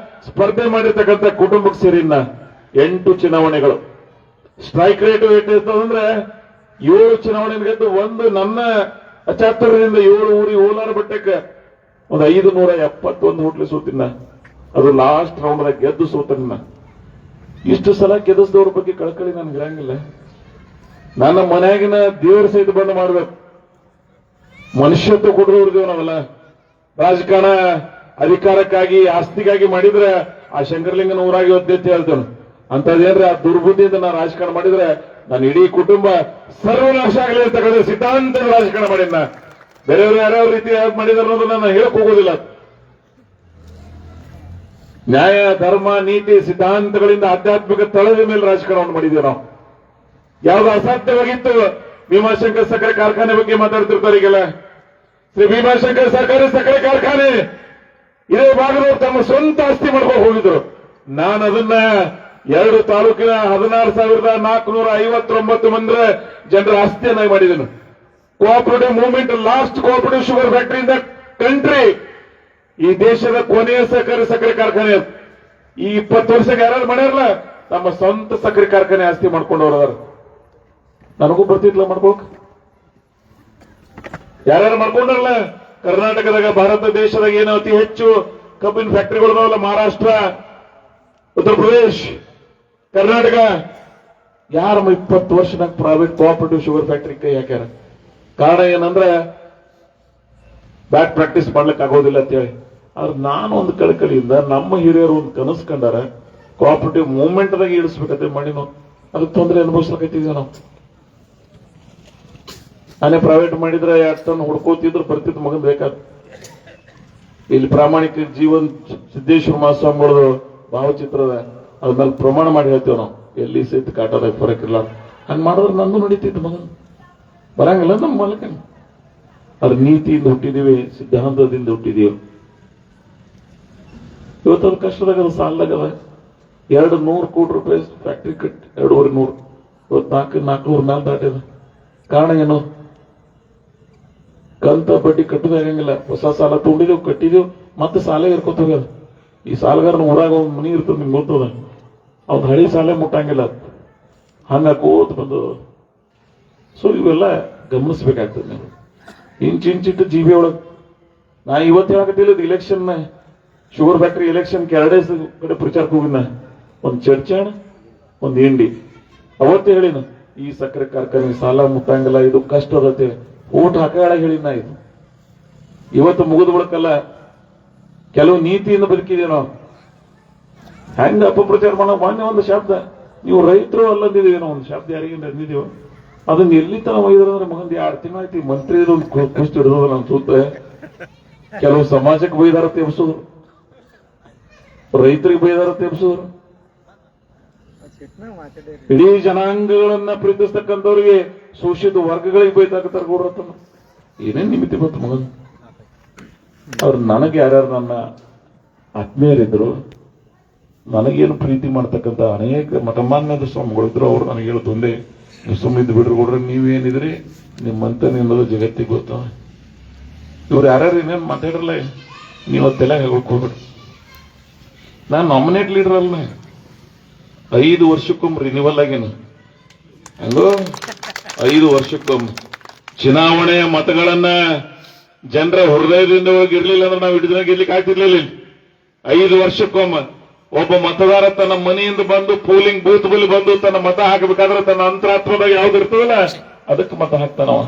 ಸ್ಪರ್ಧೆ ಮಾಡಿರ್ತಕ್ಕಂಥ ಕುಟುಂಬಕ್ಕೆ ಸೇರಿನ 8 ಚುನಾವಣೆಗಳು. ಸ್ಟ್ರೈಕ್ ರೇಟ್ ಎಷ್ಟಿರ್ತದಂದ್ರೆ 7 ಚುನಾವಣೆ ಗೆದ್ದು, ಒಂದು ನನ್ನ ಅಚಾತುರ್ಯದಿಂದ 7 ಊರಿ ಓಲಾರ ಬಟ್ಟಕ್ಕೆ ಒಂದು 571 ಹೋಟ್ಲು ಸೋತಿನ, ಅದು ಲಾಸ್ಟ್ ರೌಂಡ್ದಾಗ ಗೆದ್ದು ಸೋತನ್ನ. ಇಷ್ಟು ಸಲ ಗೆದಿಸಿದವ್ರ ಬಗ್ಗೆ ಕಳಕಳಿ ನನ್ಗೆ ಇರಂಗಿಲ್ಲ. ನನ್ನ ಮನ್ಯಾಗಿನ ದೇವರ ಸಹಿತ ಬಂದ್ ಮಾಡ್ಬೇಕು. ಮನುಷ್ಯತ್ವ ಕೊಡೋರ್ದೇವ್ ನಾವೆಲ್ಲ. ರಾಜಕಾರಣ ಅಧಿಕಾರಕ್ಕಾಗಿ ಆಸ್ತಿಗಾಗಿ ಮಾಡಿದ್ರೆ ಆ ಶಂಕರಲಿಂಗನ ಊರಾಗಿ ಒದ್ದೆತ್ತಿ ಹೇಳ್ತೇನೆ. ಅಂತದೇನ್ರೆ ಆ ದುರ್ಬುದ್ಧಿಯಿಂದ ನಾನು ರಾಜಕಾರಣ ಮಾಡಿದ್ರೆ ನನ್ನ ಇಡೀ ಕುಟುಂಬ ಸರ್ವನಾಶ ಆಗಲಿ ಅಂತ ಹೇಳಿದ್ರೆ ಸಿದ್ಧಾಂತದ ರಾಜಕಾರಣ ಮಾಡಿದ್ನ. ಬೇರೆಯವರು ಯಾರ್ಯಾವ ರೀತಿ ಮಾಡಿದಾರೆ ಅನ್ನೋದು ನಾನು ಹೇಳಕ್ ಹೋಗೋದಿಲ್ಲ. ನ್ಯಾಯ, ಧರ್ಮ, ನೀತಿ, ಸಿದ್ಧಾಂತಗಳಿಂದ ಆಧ್ಯಾತ್ಮಿಕ ತಳದ ಮೇಲೆ ರಾಜಕಾರಣವನ್ನು ಮಾಡಿದ್ದೇವೆ ನಾವು. ಯಾವ್ದು ಅಸಾಧ್ಯವಾಗಿತ್ತು, ಭೀಮಾಶಂಕರ್ ಸಕ್ಕರೆ ಕಾರ್ಖಾನೆ ಬಗ್ಗೆ ಮಾತಾಡ್ತಿರ್ತಾರೆ ಈಗೆಲ್ಲ. ಶ್ರೀ ಭೀಮಾಶಂಕರ್ ಸರ್ಕಾರಿ ಸಕ್ಕರೆ ಕಾರ್ಖಾನೆ ಇದೇ ಭಾಗದವರು ತಮ್ಮ ಸ್ವಂತ ಆಸ್ತಿ ಮಾಡ್ಕೊಂಡು ಹೋಗಿದ್ರು. ನಾನು ಅದನ್ನ 2 ತಾಲೂಕಿನ 16,459 ಮಂದಿ ಜನರ ಆಸ್ತಿಯನ್ನಾಗಿ ಮಾಡಿದ್ದೇನೆ. Cooperative movement, last cooperative sugar factory in the country. ಈ ದೇಶದ ಕೊನೆಯ ಸಹಕಾರಿ ಸಕ್ಕರೆ ಕಾರ್ಖಾನೆ. ಈ 20 ವರ್ಷಕ್ಕೆ ಯಾರು ಮಾಡ್ಯಾರಲ್ಲ ತಮ್ಮ ಸ್ವಂತ ಸಕ್ಕರೆ ಕಾರ್ಖಾನೆ ಆಸ್ತಿ ಮಾಡ್ಕೊಂಡವ್ರು ಅದಾರ. ನನಗೂ ಬರ್ತಿದ್ಲ ಮಾಡ್ಕೊಳಕ್. ಯಾರ್ಯಾರು ಮಾಡ್ಕೊಂಡಾರಲ್ಲ ಕರ್ನಾಟಕದಾಗ, ಭಾರತ ದೇಶದಾಗ ಏನು ಅತಿ ಹೆಚ್ಚು ಕಬ್ಬಿನ ಫ್ಯಾಕ್ಟರಿಗಳಿದಾವಲ್ಲ, ಮಹಾರಾಷ್ಟ್ರ, ಉತ್ತರ ಪ್ರದೇಶ್, ಕರ್ನಾಟಕ. ಯಾರ 20 ವರ್ಷದಾಗ ಪ್ರೈವೇಟ್ ಕೋಆಪರೇಟಿವ್ ಶುಗರ್ ಫ್ಯಾಕ್ಟರಿ ಕೈ ಹಾಕ್ಯಾರ? ಕಾರಣ ಏನಂದ್ರೆ ಬ್ಯಾಡ್ ಪ್ರಾಕ್ಟೀಸ್ ಮಾಡ್ಲಿಕ್ಕೆ ಆಗೋದಿಲ್ಲ ಅಂತೇಳಿ. ಆದ್ರೆ ನಾನು ಒಂದು ಕಳಕಳಿಯಿಂದ ನಮ್ಮ ಹಿರಿಯರು ಒಂದು ಕನಸು ಕಂಡಾರ, ಕೋಆಪರೇಟಿವ್ ಮೂವ್ಮೆಂಟ್ ದಾಗ ಇಳಿಸ್ಬೇಕಂತ ಮಾಡಿ ನಾವು ಅದಕ್ಕೆ ತೊಂದರೆ ಅನುಭವಿಸ್ಲಿಕ್ಕಿದ್ದೀವಿ ನಾವು. ನಾನೇ ಪ್ರೈವೇಟ್ ಮಾಡಿದ್ರೆ 2 ಟನ್ ಹುಡ್ಕೋತಿದ್ರು ಬರ್ತಿತ್ತು ಮಗನ್ ಬೇಕಾದ. ಇಲ್ಲಿ ಪ್ರಾಮಾಣಿಕ ಜೀವನ್ ಸಿದ್ದೇಶ್ವರ ಮಹಾಸ್ವಾಮಿಗಳದು ಭಾವಚಿತ್ರದ ಅದ್ರ ಮೇಲೆ ಪ್ರಮಾಣ ಮಾಡಿ ಹೇಳ್ತೇವೆ ನಾವು, ಎಲ್ಲಿ ಸಹಿತ ಕಾಟದಾಗ ಫರಕಿಲ್ಲ. ಹಂಗ್ ಮಾಡಿದ್ರೆ ನಂದು ನಡೀತಿತ್ತು ಮಗನ್. ಬರಂಗಿಲ್ಲ ನಮ್ಮ ಮಾಲಕನ್. ಅದ್ರ ನೀತಿಯಿಂದ ಹುಟ್ಟಿದೀವಿ, ಸಿದ್ಧಾಂತದಿಂದ ಹುಟ್ಟಿದೀವಿ. ಇವತ್ತದು ಕಷ್ಟದಾಗ ಅದು ಸಾಲದಾಗದ. 200 ಕೋಟಿ ರೂಪಾಯಿ ಫ್ಯಾಕ್ಟ್ರಿ ಕಟ್ಟಿ 2,200, ಇವತ್ತು 400 ಮೇಲೆ ದಾಟಿದ. ಕಾರಣ ಏನು? ಕಂತ ಬಡ್ಡಿ ಕಟ್ಟೋದು ಆಗಂಗಿಲ್ಲ. ಹೊಸ ಸಾಲ ತಗೊಂಡಿದ್ದೇವು, ಕಟ್ಟಿದೆವು, ಮತ್ತೆ ಸಾಲ ಇರ್ಕೊತ ಹೋಗ್ಯದ. ಈ ಸಾಲಗಾರನ ಊರಾಗ ಒಂದು ಮನಿ ಇರ್ತದೆ, ನಿಮ್ಗೆ ಗೊತ್ತದ. ಅವ್ನ ಹಳಿ ಸಾಲ ಮುಟ್ಟಂಗಿಲ್ಲ, ಹಂಗ ಕೋತ್ ಬಂದು. ಸೊ ಇವೆಲ್ಲ ಗಮನಿಸ್ಬೇಕಾಗ್ತದೆ ನೀವು. ಇಂಚಿಂಚಿಟ್ಟು ಜೀಬಿ ಒಳಗೆ ನಾ ಇವತ್ತು ಹೇಳಕತ್ತಿಲ್ಲ. ಇಲೆಕ್ಷನ್ ಶುಗರ್ ಫ್ಯಾಕ್ಟರಿ ಎಲೆಕ್ಷನ್ 2 ದಿವಸ ಕಡೆ ಪ್ರಚಾರಕ್ಕೆ ಹೋಗಿನ. ಒಂದು ಚರ್ಚೆ, ಒಂದು ಹಿಂಡಿ. ಅವತ್ತೇ ಹೇಳಿನ ಈ ಸಕ್ಕರೆ ಕಾರ್ಖಾನೆ ಸಾಲ ಮುಟ್ಟಂಗಿಲ್ಲ, ಇದು ಕಷ್ಟ ಅದತ್ತೆ. ಓಟ್ ಹಾಕಳ ಹೇಳಿನ. ಇದು ಇವತ್ತು ಮುಗಿದ ಬಳಕಲ್ಲ, ಕೆಲವು ನೀತಿಯಿಂದ ಬದುಕಿದೀವಿ ನಾವು. ಹೆಂಗ ಅಪಪ್ರಚಾರ ಮಾಡೋ ಮಾನ್ಯ ಒಂದು ಶಬ್ದ, ನೀವು ರೈತರು ಅಲ್ಲದಿದೀವಿ ನಾವು. ಒಂದು ಶಬ್ದ ಯಾರಿಗೆ ಅಂದಿದೀವ, ಅದನ್ನ ಎಲ್ಲಿ ತನ ಒಯ್ದ್ರಂದ್ರೆ ಮಗಂದ್ 2 ತಿಂಗಳಾಯ್ತು. ಈ ಮಂತ್ರಿ ಒಂದು ಕುಸ್ತು ಹಿಡಿದ ನಮ್ ಸೂತ. ಕೆಲವು ಸಮಾಜಕ್ಕೆ ಬೈದಾರ ತೇಪ್ಸೋದು, ರೈತರಿಗೆ ಬೈದಾರ ತೇಪ್ಸೋರು, ಇಡೀ ಜನಾಂಗಗಳನ್ನ ಪ್ರೀತಿಸ್ತಕ್ಕಂಥವ್ರಿಗೆ, ಶೋಷಿತ ವರ್ಗಗಳಿಗೆ ಬೈತಾಕತ್ತಾರ ಗೌಡ್ರತನ. ಏನೇನ್ ನಿಮಿತಿ ಬಂತು ಮಗನ್. ಅವ್ರು ನನಗೆ ಯಾರ್ಯಾರು ನನ್ನ ಆತ್ಮೀಯರಿದ್ರು, ನನಗೇನು ಪ್ರೀತಿ ಮಾಡ್ತಕ್ಕಂಥ ಅನೇಕ ಮಠಮಾನ್ಯದ ಸ್ವಾಮಿಗಳಿದ್ರು. ಅವ್ರು ನನಗೆ ಹೇಳೋದು ಒಂದೇ, ನೀವು ಸುಮ್ಮಿದ್ದು ಬಿಡ್ರಿ ಕೊಡ್ರಿ, ನೀವೇನಿದ್ರಿ ನಿಮ್ಮಂತ ನಿನ್ನದು ಜಗತ್ತಿಗೆ ಗೊತ್ತ. ಇವ್ರು ಯಾರ್ಯಾರು ಏನೇನು ಮಾತಾಡ್ರಲ್ಲ, ನೀವು ಅದೆಲ್ಲ ಹೇಳಕ್ ಹೋಗ್ಬಿಡ್ರಿ. ನಾನು ನಾಮಿನೇಟ್ ಲೀಡರ್ ಅಲ್ಲ, 5 ವರ್ಷಕ್ಕೊಮ್ಮೆ ರಿನಿವಲ್ ಆಗೇನು. ಹಂಗೋ 5 ವರ್ಷಕ್ಕೊಮ್ಮೆ ಚುನಾವಣೆಯ ಮತಗಳನ್ನ ಜನರ ಹೃದಯದಿಂದ ಹೋಗಿರ್ಲಿಲ್ಲ ಅಂದ್ರೆ ನಾವು ಹಿಡಿದ ಗೆಲ್ಲಿಕ್ಕೆ ಆಗ್ತಿರ್ಲಿಲ್ಲ. 5 ವರ್ಷಕ್ಕೊಮ್ಮೆ ಒಬ್ಬ ಮತದಾರ ತನ್ನ ಮನೆಯಿಂದ ಬಂದು ಪೋಲಿಂಗ್ ಬೂತ್ ಬಳಿ ಬಂದು ತನ್ನ ಮತ ಹಾಕಬೇಕಾದ್ರೆ ತನ್ನ ಅಂತರಾತ್ಮದಾಗ ಯಾವ್ದು ಇರ್ತದಲ್ಲ ಅದಕ್ಕೆ ಮತ ಹಾಕ್ತಾನವ.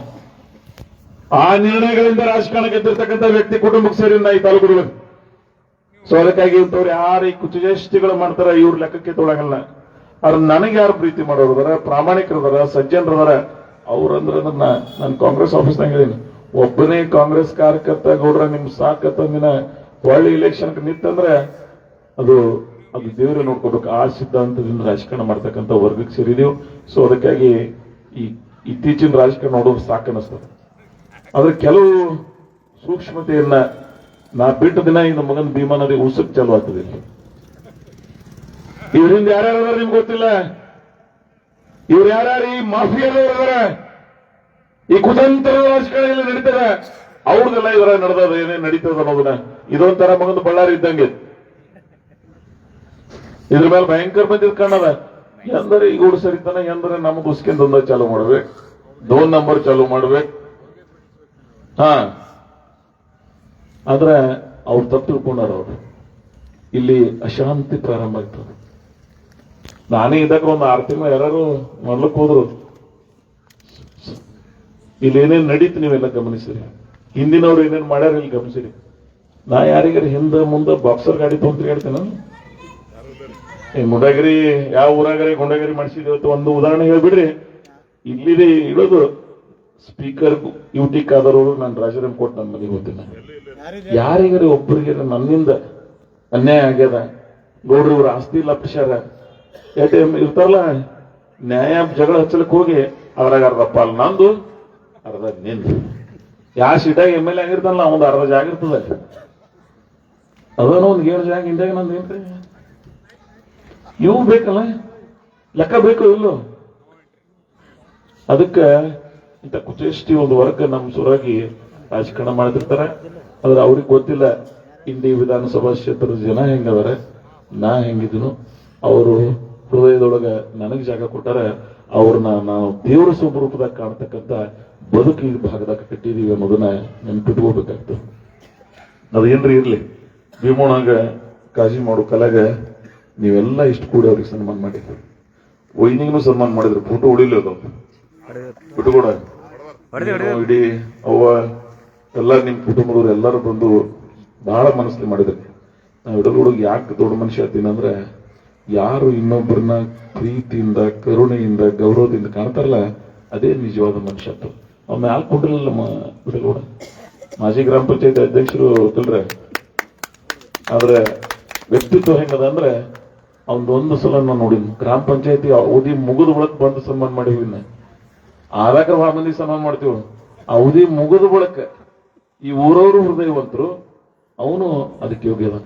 ಆ ನಿರ್ಣಯಗಳಿಂದ ರಾಜಕಾರಣ ಗೆದ್ದಿರ್ತಕ್ಕಂಥ ವ್ಯಕ್ತಿ ಕುಟುಂಬಕ್ಕೆ ಸೇರಿದ ಈ ತಾಲೂಕುಗಳು. ಸೊ ಅದಕ್ಕಾಗಿ ಇಂಥವ್ರು ಯಾರು ಈ ಕುಚೇಷ್ಟಿಗಳು ಮಾಡ್ತಾರ ಇವ್ರ ಲೆಕ್ಕಕ್ಕೆ ತೊಳಗಲ್ಲ. ಅವ್ರ ನನಗೆ ಯಾರು ಪ್ರೀತಿ ಮಾಡೋರದಾರ, ಪ್ರಾಮಾಣಿಕರದಾರ, ಸಜ್ಜನರದಾರ, ಅವ್ರಂದ್ರೆ ನಾನು ಕಾಂಗ್ರೆಸ್ ಆಫೀಸ್ನಾಗ ಹೇಳಿನಿ, ಒಬ್ಬನೇ ಕಾಂಗ್ರೆಸ್ ಕಾರ್ಯಕರ್ತ ಗೌಡ್ರ ನಿಮ್ ಸಾಕತ್ತಂದಿನ ಒಳ್ಳೆ ಇಲೆಕ್ಷನ್ ನಿಂತಂದ್ರೆ ಅದು ದೇವರೇ ನೋಡ್ಕೋಬೇಕು. ಆ ಸಿದ್ಧಾಂತದಿಂದ ರಾಜಕಾರಣ ಮಾಡ್ತಕ್ಕಂಥ ವರ್ಗಕ್ಕೆ ಸೇರಿದೆವು. ಸೊ ಅದಕ್ಕಾಗಿ ಈ ಇತ್ತೀಚಿನ ರಾಜಕಾರಣ ನೋಡೋದು ಸಾಕನ್ನಿಸ್ತದೆ. ಆದ್ರೆ ಕೆಲವು ಸೂಕ್ಷ್ಮತೆಯನ್ನ ನಾ ಬಿಟ್ಟ ದಿನ ಈ ಮಗನ ಭೀಮಾ ನದಿ ಉಸುಕ್ ಚಾಲು ಆಗ್ತದೆ. ಇವರಿಂದ ಯಾರ್ಯಾರು ನಿಮ್ಗೆ ಗೊತ್ತಿಲ್ಲ. ಇವ್ರು ಯಾರ್ಯಾರು ಈ ಮಾಫಿಯಾದವರ ಈ ಕುತಂತ್ರ ರಾಜಕಾರಣ ಎಲ್ಲ ನಡೀತದ, ಅವ್ರದೆಲ್ಲ ಇವರ ನಡೆದ ಏನೇ ನಡೀತದ ಅನ್ನೋದನ್ನ ಇದೊಂಥರ ಮಗನ ಬಳ್ಳಾರಿ ಇದ್ದಂಗೆ. ಇದ್ರ ಮೇಲೆ ಭಯಂಕರ ಬಂದಿದ್ ಕಾಣದ. ಎಂದರೆ ಈಗ ಹುಡು ಸರಿತಾನ, ಎಂದ್ರೆ ನಮ್ಗೆ ಉಸ್ಕಿಂದ ಚಾಲು ಮಾಡ್ಬೇಕು, 2 ನಂಬರ್ ಚಾಲು ಮಾಡ್ಬೇಕು. ಹಾ ಆದ್ರೆ ಅವ್ರು ತಪ್ಪು ತಿಳ್ಕೊಂಡಾರ. ಅವ್ರು ಇಲ್ಲಿ ಅಶಾಂತಿ ಪ್ರಾರಂಭ ಆಗ್ತದೆ. ನಾನೇ ಇದ್ದಾಗ ಒಂದು 6 ತಿಂಗಳು ಯಾರು ಮಾಡ್ಲಕ್ ಹೋದ್ರು. ಇಲ್ಲಿ ಏನೇನ್ ನಡೀತು ನೀವೆಲ್ಲ ಗಮನಿಸಿರಿ. ಹಿಂದಿನವ್ರು ಏನೇನ್ ಮಾಡ್ಯಾರ ಇಲ್ಲಿ ಗಮನಿಸಿರಿ. ನಾ ಯಾರಿಗಾರ ಹಿಂದ ಮುಂದೆ ಬಾಕ್ಸರ್ ಗಾಡಿ ತೊಗೊಂಡ್ರಿ ಹೇಳ್ತೇನೆ. ಮುಂಡಾಗಿರಿ ಯಾವ ಊರಾಗರಿ ಗುಂಡಾಗಿರಿ ಮಾಡಿಸಿದೇವತ್ತು ಒಂದು ಉದಾಹರಣೆ ಹೇಳ್ಬಿಡ್ರಿ. ಇಲ್ಲಿದೆ ಇಳೋದು ಸ್ಪೀಕರ್ ಯುಟಿ ಕಾದವರು ನಾನು ರಾಜೀನಾಮೆ ಕೊಟ್ಟು ನನ್ನ ಮನೆಗೆ ಹೋಗ್ತೀನಿ. ಯಾರಿಗಾರಿ ಒಬ್ಬರಿಗೆ ನನ್ನಿಂದ ಅನ್ಯಾಯ ಆಗ್ಯದ, ಗೌಡ್ರಿ ಇವ್ರ ಆಸ್ತಿ ಲಕ್ಷಾರ ಇರ್ತಾರಲ್ಲ, ನ್ಯಾಯ ಜಗಳ ಹಚ್ಚಲಕ್ ಹೋಗಿ ಅದ್ರಾಗ ಅರ್ಧ ಪಾಲ್ ನಂದು ಅರ್ಧ ನಿಂದು. ಯಾವ ಸೀಟಾಗ MLA ಆಗಿರ್ತಾನಲ್ಲ ಒಂದು ಅರ್ಧ ಜಾಗ ಇರ್ತದ. ಅದನ್ನ ಒಂದು 7 ಜಾಗ ಇಂಡಿಯಾಗ ನಂದು ಏನ್ರಿ. ಇವು ಬೇಕಲ್ಲ, ಲೆಕ್ಕ ಬೇಕು ಇಲ್ಲೋ. ಅದಕ್ಕ ಇಂಥ ಕುಚೇಷ್ಟಿ ಒಂದು ವರ್ಗ ನಮ್ಮ ಸುರಾಗಿ ರಾಜಕಾರಣ ಮಾಡ್ತಿರ್ತಾರೆ. ಆದ್ರೆ ಅವ್ರಿಗೆ ಗೊತ್ತಿಲ್ಲ ಇಂಡಿ ವಿಧಾನಸಭಾ ಕ್ಷೇತ್ರದ ಜನ ಹೆಂಗದಾರ, ನಾ ಹೆಂಗಿದನು. ಅವರು ಹೃದಯದೊಳಗ ನನಗ್ ಜಾಗ ಕೊಟ್ಟಾರ. ಅವ್ರನ್ನ ನಾವು ದೇವರ ಸ್ವರೂಪದಾಗ ಕಾಣ್ತಕ್ಕಂಥ ಬದುಕು ಈ ಭಾಗದಾಗ ಕಟ್ಟಿದೀವಿ ಅನ್ನೋದನ್ನ ನೆನ್ಪಿಟ್ಕೋಬೇಕಾಗ್ತದೆ. ಅದೇನ್ರಿ ಇರ್ಲಿ, ಭೀಮೋಣಾಗ ಕಾಜಿ ಮಾಡೋ ಕಲಾಗ ನೀವೆಲ್ಲ ಇಷ್ಟು ಕೂಡಿ ಅವ್ರಿಗೆ ಸನ್ಮಾನ ಮಾಡಿದ್ರು. ವೈನಿಗೂ ಸನ್ಮಾನ ಮಾಡಿದ್ರು. ಫೋಟೋ ಉಳಿಲ್ಲ ಅದು ಬಿಟ್ಟುಕೊಡ. ಇಡೀ ಅವ್ವ ಎಲ್ಲ ನಿಮ್ ಕುಟುಂಬದವ್ರು ಎಲ್ಲರೂ ಬಂದು ಬಹಳ ಮನಸ್ಸಲ್ಲಿ ಮಾಡಿದ್ರು. ನಾವು ಇಡಲುಡುಗ ಯಾಕೆ ದೊಡ್ಡ ಮನುಷ್ಯ ಆತೀನಂದ್ರೆ, ಯಾರು ಇನ್ನೊಬ್ಬರನ್ನ ಪ್ರೀತಿಯಿಂದ ಕರುಣೆಯಿಂದ ಗೌರವದಿಂದ ಕಾಣ್ತಾರಲ್ಲ ಅದೇ ನಿಜವಾದ ಮನುಷ್ಯತ್ವ. ಅವ್ನ ಮ್ಯಾಲ್ ಕೊಟ್ಟಿರಲಿಲ್ಲ ಬಿಡಲ್ಗೌಡ, ಮಾಜಿ ಗ್ರಾಮ ಪಂಚಾಯತ್ ಅಧ್ಯಕ್ಷರು ತಿಳ್ರೆ. ಆದ್ರೆ ವ್ಯಕ್ತಿತ್ವ ಹೆಂಗದ ಅಂದ್ರೆ, ಅವನೊಂದು ಸಲ ನಾನು ನೋಡಿದ್ನು. ಗ್ರಾಮ ಪಂಚಾಯತಿ ಅವಧಿ ಮುಗಿದ ಬಳಕ ಬಂದು ಸನ್ಮಾನ ಮಾಡಿವಿ. ಆದಾಗ ಬಹಳ ಮಂದಿ ಸನ್ಮಾನ ಮಾಡ್ತೀವಿ. ಅವಧಿ ಮುಗಿದ ಬಳಕ ಈ ಊರವರು ಹೃದಯವಂತರು, ಅವನು ಅದಕ್ಕೆ ಯೋಗ್ಯದ.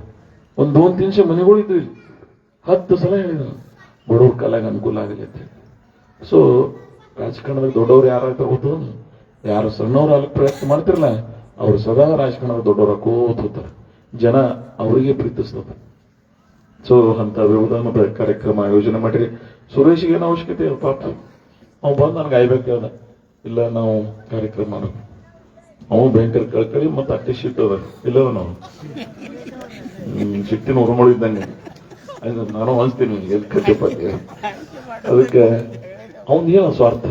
ಒಂದು ನಿಮಿಷ ಮನೆಗಳು ಇದ್ವಿ, 10 ಸಲ ಹೇಳಿದ ಬಡವ್ರ ಕಾಲಾಗ ಅನುಕೂಲ ಆಗಲಿ ಅಂತ ಹೇಳಿ. ಸೊ ರಾಜಕಾರಣದಾಗ ದೊಡ್ಡವ್ರು ಯಾರಾಗ್ತಾರ ಗೊತ್ತು, ಯಾರು ಸಣ್ಣವ್ರು ಅಲ್ಲಿ ಪ್ರಯತ್ನ ಮಾಡ್ತಿರಲ್ಲ ಅವ್ರು ಸದಾ ರಾಜಕಾರಣದ ದೊಡ್ಡವ್ರ ಹಾಕೋತ ಹೋಗ್ತಾರೆ. ಜನ ಅವರಿಗೆ ಪ್ರೀತಿಸ್ತದ. ಸೊ ಅಂತ ವಿಧಾನದ ಕಾರ್ಯಕ್ರಮ ಆಯೋಜನೆ ಮಾಡಿರಿ. ಸುರೇಶ್ಗೆ ಏನು ಅವಶ್ಯಕತೆ ಇಲ್ಲ ಪಾಪ, ಅವ್ ಬಂದು ನನಗೆ ಆಯ್ಬೇಕು ಹೇಳ್ದ. ಇಲ್ಲ ನಾವು ಕಾರ್ಯಕ್ರಮ ಮಾಡೋದು, ಅವು ಭಯಂಕರ ಕಳ್ಕಳಿ ಮತ್ತೆ ಅಟ್ಟೆ ಶಿಟ್ ಅದ ಇಲ್ಲದ. ನಾವು ಶಿಟ್ಟಿನ ಉರುಮಳಿದ್ದಂಗೆ ನಾನು ಅನ್ಸ್ತೀನಿ ಎಲ್ಲಿ ಕಟ್ಟೆಪತ್ತೆ. ಅದಕ್ಕೆ ಅವನ್ದೇನ ಸ್ವಾರ್ಥ,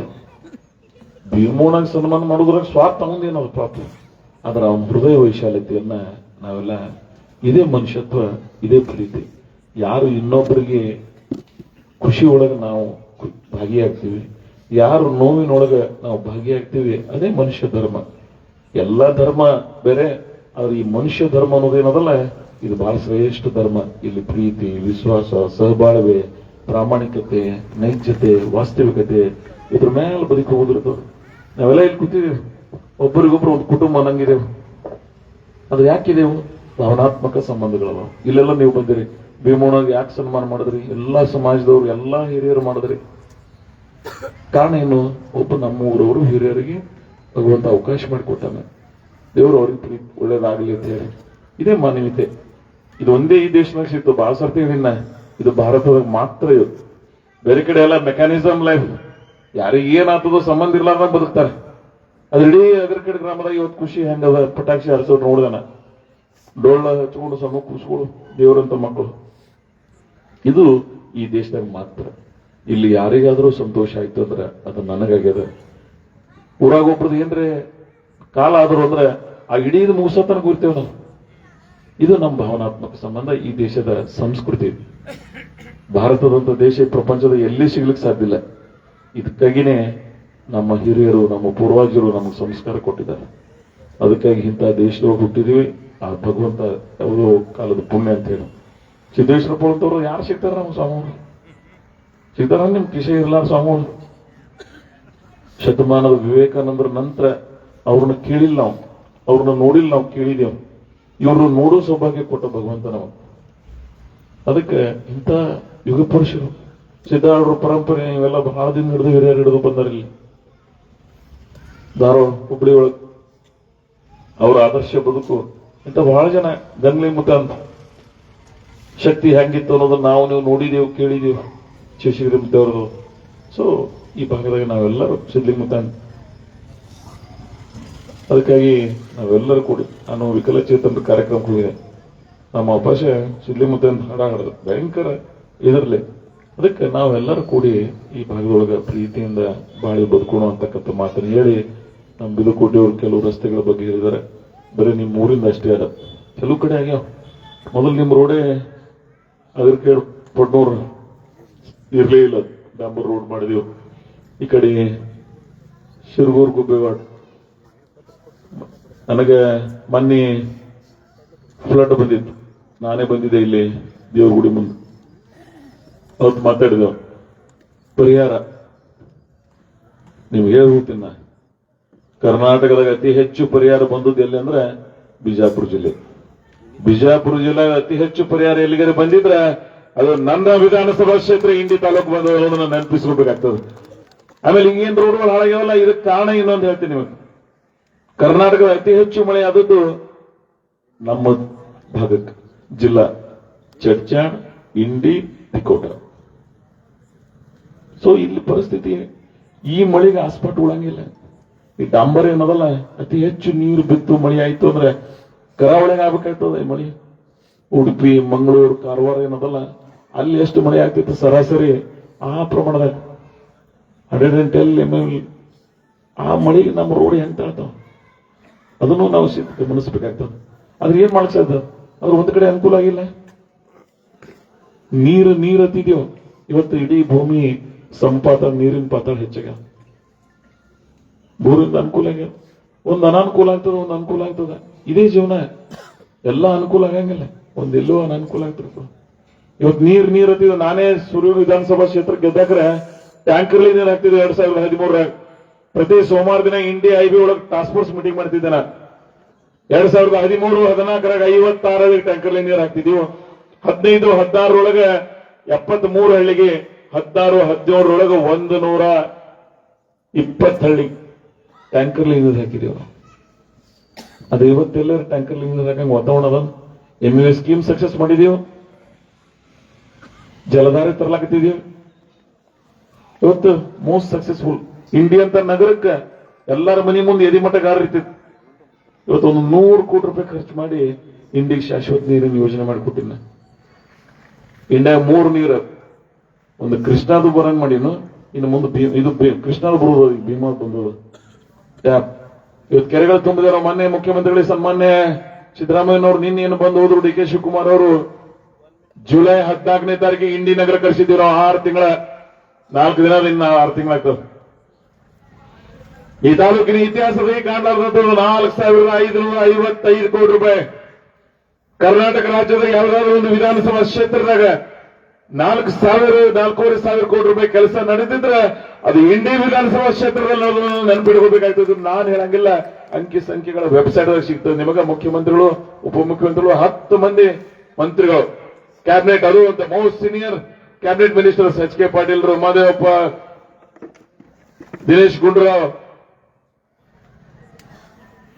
ಭೀಮೋನಾಗ ಸನ್ಮಾನ ಮಾಡೋದ್ರಾಗ ಸ್ವಾರ್ಥ ಅವನದೇನದು ಪಾಪ. ಆದ್ರೆ ಅವನ ಹೃದಯ ವೈಶಾಲ್ಯತೆಯನ್ನ ನಾವೆಲ್ಲ, ಇದೇ ಮನುಷ್ಯತ್ವ, ಇದೇ ಪ್ರೀತಿ. ಯಾರು ಇನ್ನೊಬ್ಬರಿಗೆ ಖುಷಿ ಒಳಗೆ ನಾವು ಭಾಗಿಯಾಗ್ತೀವಿ, ಯಾರು ನೋವಿನೊಳಗೆ ನಾವು ಭಾಗಿಯಾಗ್ತೀವಿ, ಅದೇ ಮನುಷ್ಯ ಧರ್ಮ. ಎಲ್ಲ ಧರ್ಮ ಬೇರೆ, ಆದ್ರೆ ಈ ಮನುಷ್ಯ ಧರ್ಮ ಅನ್ನೋದೇನದಲ್ಲ, ಇದು ಬಹಳ ಶ್ರೇಷ್ಠ ಧರ್ಮ. ಇಲ್ಲಿ ಪ್ರೀತಿ, ವಿಶ್ವಾಸ, ಸಹಬಾಳ್ವೆ, ಪ್ರಾಮಾಣಿಕತೆ, ನೈಜತೆ, ವಾಸ್ತವಿಕತೆ ಇದ್ರ ಮೇಲೆ ಬದುಕಿ ಹೋಗಿರ್ತವ್ರು. ನಾವೆಲ್ಲ ಇಲ್ಲಿ ಕೂತಿದ್ದೇವೆ, ಒಬ್ಬರಿಗೊಬ್ರು ಒಂದು ಕುಟುಂಬ ನಂಗಿದೆವು. ಅದು ಯಾಕಿದೆವು? ಭಾವನಾತ್ಮಕ ಸಂಬಂಧಗಳವ. ಇಲ್ಲೆಲ್ಲ ನೀವು ಬಂದಿರಿ, ಭೀಮೋಣಾಗ ಯಾಕೆ ಸನ್ಮಾನ ಮಾಡಿದ್ರಿ? ಎಲ್ಲಾ ಸಮಾಜದವ್ರು, ಎಲ್ಲಾ ಹಿರಿಯರು ಮಾಡಿದ್ರಿ. ಕಾರಣ ಏನು? ಒಬ್ಬ ನಮ್ಮ ಊರವರು ಹಿರಿಯರಿಗೆ ಭಗವಂತ ಅವಕಾಶ ಮಾಡಿಕೊಟ್ಟಾನೆ. ದೇವರು ಅವ್ರಿಗೆ ಒಳ್ಳೇದಾಗಲಿ ಅಂತ ಹೇಳಿ. ಇದೇ ಮಾನವೀಯತೆ. ಇದು ಒಂದೇ ಈ ದೇಶದಾಗ ಸಿಕ್ತು. ಬಹಳ ಸರ್ತಿ ನಿನ್ನ ಇದು ಭಾರತದಾಗ ಮಾತ್ರ ಇದು. ಬೇರೆ ಕಡೆ ಎಲ್ಲ ಮೆಕ್ಯಾನಿಸಮ್ ಲೈಫ್, ಯಾರಿಗೆ ಏನಾಗ್ತದೋ ಸಂಬಂಧ ಇರ್ಲಾರ್ದಾಗ ಬದುಕ್ತಾರೆ. ಅದ್ರ ಇಡೀ ಅದ್ರ ಕಡೆ ಗ್ರಾಮದಾಗ ಇವತ್ತು ಖುಷಿ ಹೆಂಗದ, ಪಟಾಕ್ಷಿ ಹರಿಸೋರು ನೋಡ್ದನ, ಡೋಳ ಹಚ್ಕೊಂಡು ಸಮ ಕೂಸ್ಗಳು ದೇವರಂತ ಮಕ್ಕಳು. ಇದು ಈ ದೇಶದಾಗ ಮಾತ್ರ. ಇಲ್ಲಿ ಯಾರಿಗಾದ್ರೂ ಸಂತೋಷ ಆಯ್ತು ಅಂದ್ರೆ ಅದು ನನಗಾಗ್ಯದ. ಊರಾಗ ಒಬ್ರದ್ದು ಏನ್ರೆ ಕಾಲ ಆದ್ರು ಅಂದ್ರೆ ಆ ಇಡೀ ಮುಗಿಸತನ ಕೂರ್ತೇವೆ ನಾವು. ಇದು ನಮ್ಮ ಭಾವನಾತ್ಮಕ ಸಂಬಂಧ, ಈ ದೇಶದ ಸಂಸ್ಕೃತಿ. ಭಾರತದಂತ ದೇಶ ಪ್ರಪಂಚದ ಎಲ್ಲಿ ಸಿಗ್ಲಿಕ್ಕೆ ಸಾಧ್ಯ ಇಲ್ಲ. ಇದಕ್ಕಾಗಿನೇ ನಮ್ಮ ಹಿರಿಯರು, ನಮ್ಮ ಪೂರ್ವಜರು ನಮಗೆ ಸಂಸ್ಕಾರ ಕೊಟ್ಟಿದ್ದಾರೆ. ಅದಕ್ಕಾಗಿ ಇಂಥ ದೇಶದೊಳಗೆ ಹುಟ್ಟಿದೀವಿ. ಆ ಭಗವಂತ ಯಾವುದೋ ಕಾಲದ ಪುಣ್ಯ ಅಂತ ಹೇಳಿ. ಸಿದ್ದೇಶ್ವರಪ್ಪ ಅಂತವ್ರು ಯಾರು ಸಿಗ್ತಾರ? ನಮ್ಮ ಸ್ವಾಮಿಗಳು ಸಿಗ್ತಾರ? ನಿಮ್ ಕಿಸೆ ಇರ್ಲಾರ ಸ್ವಾಮಿಗಳು. ಶತಮಾನದ ವಿವೇಕಾನಂದರ ನಂತರ ಅವ್ರನ್ನ ಕೇಳಿಲ್ಲ ನಾವು, ಅವ್ರನ್ನ ನೋಡಿಲ್ಲ ನಾವು, ಕೇಳಿದೇವು. ಇವ್ರನ್ನ ನೋಡೋ ಸೌಭಾಗ್ಯ ಕೊಟ್ಟ ಭಗವಂತ ನಾವು. ಅದಕ್ಕೆ ಇಂಥ ಯುಗ ಪುರುಷರು, ಸಿದ್ಧಾರೂಢರ ಪರಂಪರೆ ಇವೆಲ್ಲ ಬಹಳ ದಿನ ಹಿಡಿದು ಹಿರಿಯರು ಹಿಡಿದು ಬಂದಾರಿಲ್ಲ. ಧಾರವಾಡ, ಹುಬ್ಬಳ್ಳಿ ಒಳಗೆ ಅವರ ಆದರ್ಶ ಬದುಕು ಇಂಥ ಬಹಳ ಜನ. ಗಂಗ್ಲಿ ಮುತ್ತ ಅಂತ ಶಕ್ತಿ ಹೆಂಗಿತ್ತು ಅನ್ನೋದನ್ನ ನಾವು ನೀವು ನೋಡಿದೆವು, ಕೇಳಿದೆವು. ಶಿವಶಿವರಿ ಮುತ್ತ ಅವ್ರದ್ದು. ಸೊ ಈ ಭಾಗದಾಗ ನಾವೆಲ್ಲರೂ ಸಿದ್ಲಿಂಗ ಮುತ್ತ ಅದಕ್ಕಾಗಿ ನಾವೆಲ್ಲರೂ ಕೂಡಿ, ನಾನು ವಿಕಲಚೇತನರ ಕಾರ್ಯಕ್ರಮಕ್ಕೆ ಹೋಗಿದೆ, ನಮ್ಮ ಅಪಾಶ ಸಿಡ್ಲಿ ಮುದ್ದೆ ಅಂತ ಹಾಡ ಹಾಡೋದು ಭಯಂಕರ ಇದರಲ್ಲಿ. ಅದಕ್ಕೆ ನಾವೆಲ್ಲರೂ ಕೂಡಿ ಈ ಭಾಗದೊಳಗೆ ಪ್ರೀತಿಯಿಂದ ಬಾಳಿ ಬದುಕೋಣ ಅಂತಕ್ಕಂಥ ಮಾತನ್ನು ಹೇಳಿ, ನಮ್ಮ ಬಿದುಕೋಟೆಯವರು ಕೆಲವು ರಸ್ತೆಗಳ ಬಗ್ಗೆ ಹೇಳಿದ್ದಾರೆ. ಬರೀ ನಿಮ್ಮ ಊರಿಂದ ಅಷ್ಟೇ ಅದ, ಕೆಲವು ಕಡೆ ಆಗ್ಯಾವ. ಮೊದಲು ನಿಮ್ಮ ರೋಡೇ ಅದ್ರ ಕೇಳಿ ಪಡ್ನೂರು ಇರ್ಲೇ ಇಲ್ಲ, ಡಾಂಬರ್ ರೋಡ್ ಮಾಡಿದೆವು. ಈ ಕಡೆ ಶಿರಗೂರು ಗುಬ್ಬೇವಾಡ್, ನನಗೆ ಮೊನ್ನೆ ಫ್ಲಡ್ ಬಂದಿತ್ತು, ನಾನೇ ಬಂದಿದ್ದೆ ಇಲ್ಲಿ ದೇವ್ರಗುಡಿ ಮುಂದೆ. ಅವತ್ತು ಮಾತಾಡಿದೆವು ಪರಿಹಾರ. ನಿಮ್ಗೆ ಹೇಳ್ತೀನಿ ನಾ, ಕರ್ನಾಟಕದಾಗ ಅತಿ ಹೆಚ್ಚು ಪರಿಹಾರ ಬಂದದ್ದು ಎಲ್ಲಿ ಅಂದ್ರೆ ಬಿಜಾಪುರ ಜಿಲ್ಲೆ. ಬಿಜಾಪುರ ಜಿಲ್ಲೆ ಅತಿ ಹೆಚ್ಚು ಪರಿಹಾರ ಎಲ್ಲಿಗಾರೆ ಬಂದಿದ್ರೆ ಅದು ನನ್ನ ವಿಧಾನಸಭಾ ಕ್ಷೇತ್ರ ಇಂಡಿ ತಾಲೂಕು ಬಂದವರನ್ನ ನೆನಪಿಸ್ಕೋಬೇಕಾಗ್ತದೆ. ಆಮೇಲೆ ಹಿಂಗೇನ್ ರೋಡ್ಗಳು ಹಾಳಾಗ್ಯಾವಲ್ಲ, ಇದಕ್ಕೆ ಕಾರಣ ಇನ್ನೊಂದು ಹೇಳ್ತೀನಿ ನಿಮಗೆ. ಕರ್ನಾಟಕದ ಅತಿ ಹೆಚ್ಚು ಮಳೆ ಆದದ್ದು ನಮ್ಮ ಭಾಗಕ್ಕೆ, ಜಿಲ್ಲಾ ಚಡ್ಚಾಣ್, ಇಂಡಿ, ತಿಕೋಟ. ಸೊ ಇಲ್ಲಿ ಪರಿಸ್ಥಿತಿ, ಈ ಮಳೆಗೆ ಆಸ್ಪಟ್ ಉಳಂಗಿಲ್ಲ. ಈ ಡಾಂಬರ್ ಏನದಲ್ಲ, ಅತಿ ಹೆಚ್ಚು ನೀರು ಬಿತ್ತು ಮಳೆ ಆಯ್ತು ಅಂದ್ರೆ ಕರಾವಳಿಗೆ ಆಗ್ಬೇಕಾಗ್ತದ ಈ ಮಳೆ. ಉಡುಪಿ, ಮಂಗಳೂರು, ಕಾರವಾರ ಏನದಲ್ಲ, ಅಲ್ಲಿ ಎಷ್ಟು ಮಳೆ ಆಗ್ತಿತ್ತು ಸರಾಸರಿ ಆ ಪ್ರಮಾಣದಾಗ 110 mm. ಆ ಮಳೆಗೆ ನಮ್ಮ ರೋಡ್ ಹೆಂಗ್ ತಾಳ್ತಾವ, ಅದನ್ನು ನಾವು ಗಮನಿಸಬೇಕಾಗ್ತದೆ. ಆದ್ರೆ ಏನ್ ಮಾಡಕ್ ಸಾಧ್ಯ? ಅದ್ರ ಒಂದ್ ಕಡೆ ಅನುಕೂಲ ಆಗಿಲ್ಲ, ನೀರು ಹತ್ತಿದೆಯೋ. ಇವತ್ತು ಇಡೀ ಭೂಮಿ ಸಂಪಾತ, ನೀರಿನ ಪಾತಾಳ ಹೆಚ್ಚಾಗ, ಬೋರಿಂದ ಅನುಕೂಲ ಆಗ್ಯಾವ. ಒಂದ್ ಅನಾನುಕೂಲ ಆಗ್ತದ, ಒಂದ್ ಅನುಕೂಲ ಆಗ್ತದ. ಇದೇ ಜೀವನ, ಎಲ್ಲ ಅನುಕೂಲ ಆಗಂಗಿಲ್ಲ, ಒಂದೆಲ್ಲೋ ಅನಾನುಕೂಲ ಆಗ್ತಿರ್ತದ. ಇವತ್ತು ನೀರ್ ಹತ್ತಿದ. ನಾನೇ ಸುರೂರು ವಿಧಾನಸಭಾ ಕ್ಷೇತ್ರ ಗೆದ್ದಾಕ್ರೆ ಟ್ಯಾಂಕರ್ಲಿ ನೀರು ಹಾಕ್ತಿದ್ದೆ 2013. ಪ್ರತಿ ಸೋಮವಾರ ದಿನ ಇಂಡಿ IB ಒಳಗೆ ಟಾಸ್ಕ್ ಫೋರ್ಸ್ ಮೀಟಿಂಗ್ ಮಾಡ್ತಿದ್ದೆ ನಾನು. 2013-14 56 ಟ್ಯಾಂಕರ್ಲಿ ನೀರು ಹಾಕ್ತಿದೀವಿ. 15-16 73 ಹಳ್ಳಿಗೆ, 16-17 120 ಹಳ್ಳಿ ಟ್ಯಾಂಕರ್ಲಿ ನೀರು ಹಾಕಿದೀವಿ ನಾವು. ಅದು ಇವತ್ತೆಲ್ಲರೂ ಟ್ಯಾಂಕರ್ಲಿ ನೀರು ಹಾಕಂಗೆ ವಾತಾವರಣ ಅದ. MUA ಸ್ಕೀಮ್ ಸಕ್ಸಸ್ ಮಾಡಿದೀವಿ, ಜಲಧಾರೆ ತರಲಾಕತ್ತಿದೀವಿ. ಇವತ್ತು ಮೋಸ್ಟ್ ಸಕ್ಸಸ್ಫುಲ್ ಇಂಡಿ ಅಂತ ನಗರಕ್ಕೆ ಎಲ್ಲರ ಮನೆ ಮುಂದೆ ಎದಿ ಮಠ ಗಾರ ಇರ್ತಿತ್ತು. ಇವತ್ತು ಒಂದು 100 ಕೋಟಿ ರೂಪಾಯಿ ಖರ್ಚು ಮಾಡಿ ಇಂಡಿಗೆ ಶಾಶ್ವತ ನೀರಿನ ಯೋಜನೆ ಮಾಡಿಕೊಟ್ಟಿನ. ಇಂಡಿಯಾ 3 ನೀರು, ಒಂದು ಕೃಷ್ಣಾದು ಬರಂಗ್ ಮಾಡಿನು, ಇನ್ನು ಮುಂದೆ ಇದು ಕೃಷ್ಣಾದು ಬರುವುದು, ಭೀಮಾ ಬಂದದು ಟ್ಯಾಪ್. ಇವತ್ತು ಕೆರೆಗಳು ತುಂಬಿದಾರ. ಮೊನ್ನೆ ಮುಖ್ಯಮಂತ್ರಿಗಳಿಗೆ ಸನ್ಮಾನ್ಯ ಸಿದ್ದರಾಮಯ್ಯನವರು ನಿನ್ನೆ ಏನು ಬಂದು ಹೋದ್ರು, DK ಶಿವಕುಮಾರ್ ಅವರು ಜುಲೈ 14ನೇ ತಾರೀಕಿಗೆ ಇಂಡಿ ನಗರ ಕಳಿಸಿದ್ದೀರೋ. 6 ತಿಂಗಳ, 4 ದಿನ, ಇನ್ನ 6 ತಿಂಗಳಾಗ್ತದೆ. ಈ ತಾಲೂಕಿನ ಇತಿಹಾಸದಲ್ಲಿ ಕಾಣಲಾರದ್ದು 4,555 ಕೋಟಿ ರೂಪಾಯಿ. ಕರ್ನಾಟಕ ರಾಜ್ಯದ ಯಾವುದಾದ್ರೂ ಒಂದು ವಿಧಾನಸಭಾ ಕ್ಷೇತ್ರದಾಗ 4,000-4,500 ಕೋಟಿ ರೂಪಾಯಿ ಕೆಲಸ ನಡೆದಿದ್ರೆ ಅದು ಇಂಡಿ ವಿಧಾನಸಭಾ ಕ್ಷೇತ್ರದಲ್ಲಿ ನಾವು ನೆನಪಿಡ್ಕೋಬೇಕಾಗ್ತದೆ. ನಾನು ಹೇಳಂಗಿಲ್ಲ, ಅಂಕಿ ಸಂಖ್ಯೆಗಳ ವೆಬ್ಸೈಟ್ ಸಿಗ್ತದೆ ನಿಮಗ. ಮುಖ್ಯಮಂತ್ರಿಗಳು, ಉಪಮುಖ್ಯಮಂತ್ರಿಗಳು, 10 ಮಂದಿ ಮಂತ್ರಿಗಳು, ಕ್ಯಾಬಿನೆಟ್, ಅದು ಅಂತ most senior cabinet ministers HK Patil, Mahadevappa, Dinesh Gundu Rao,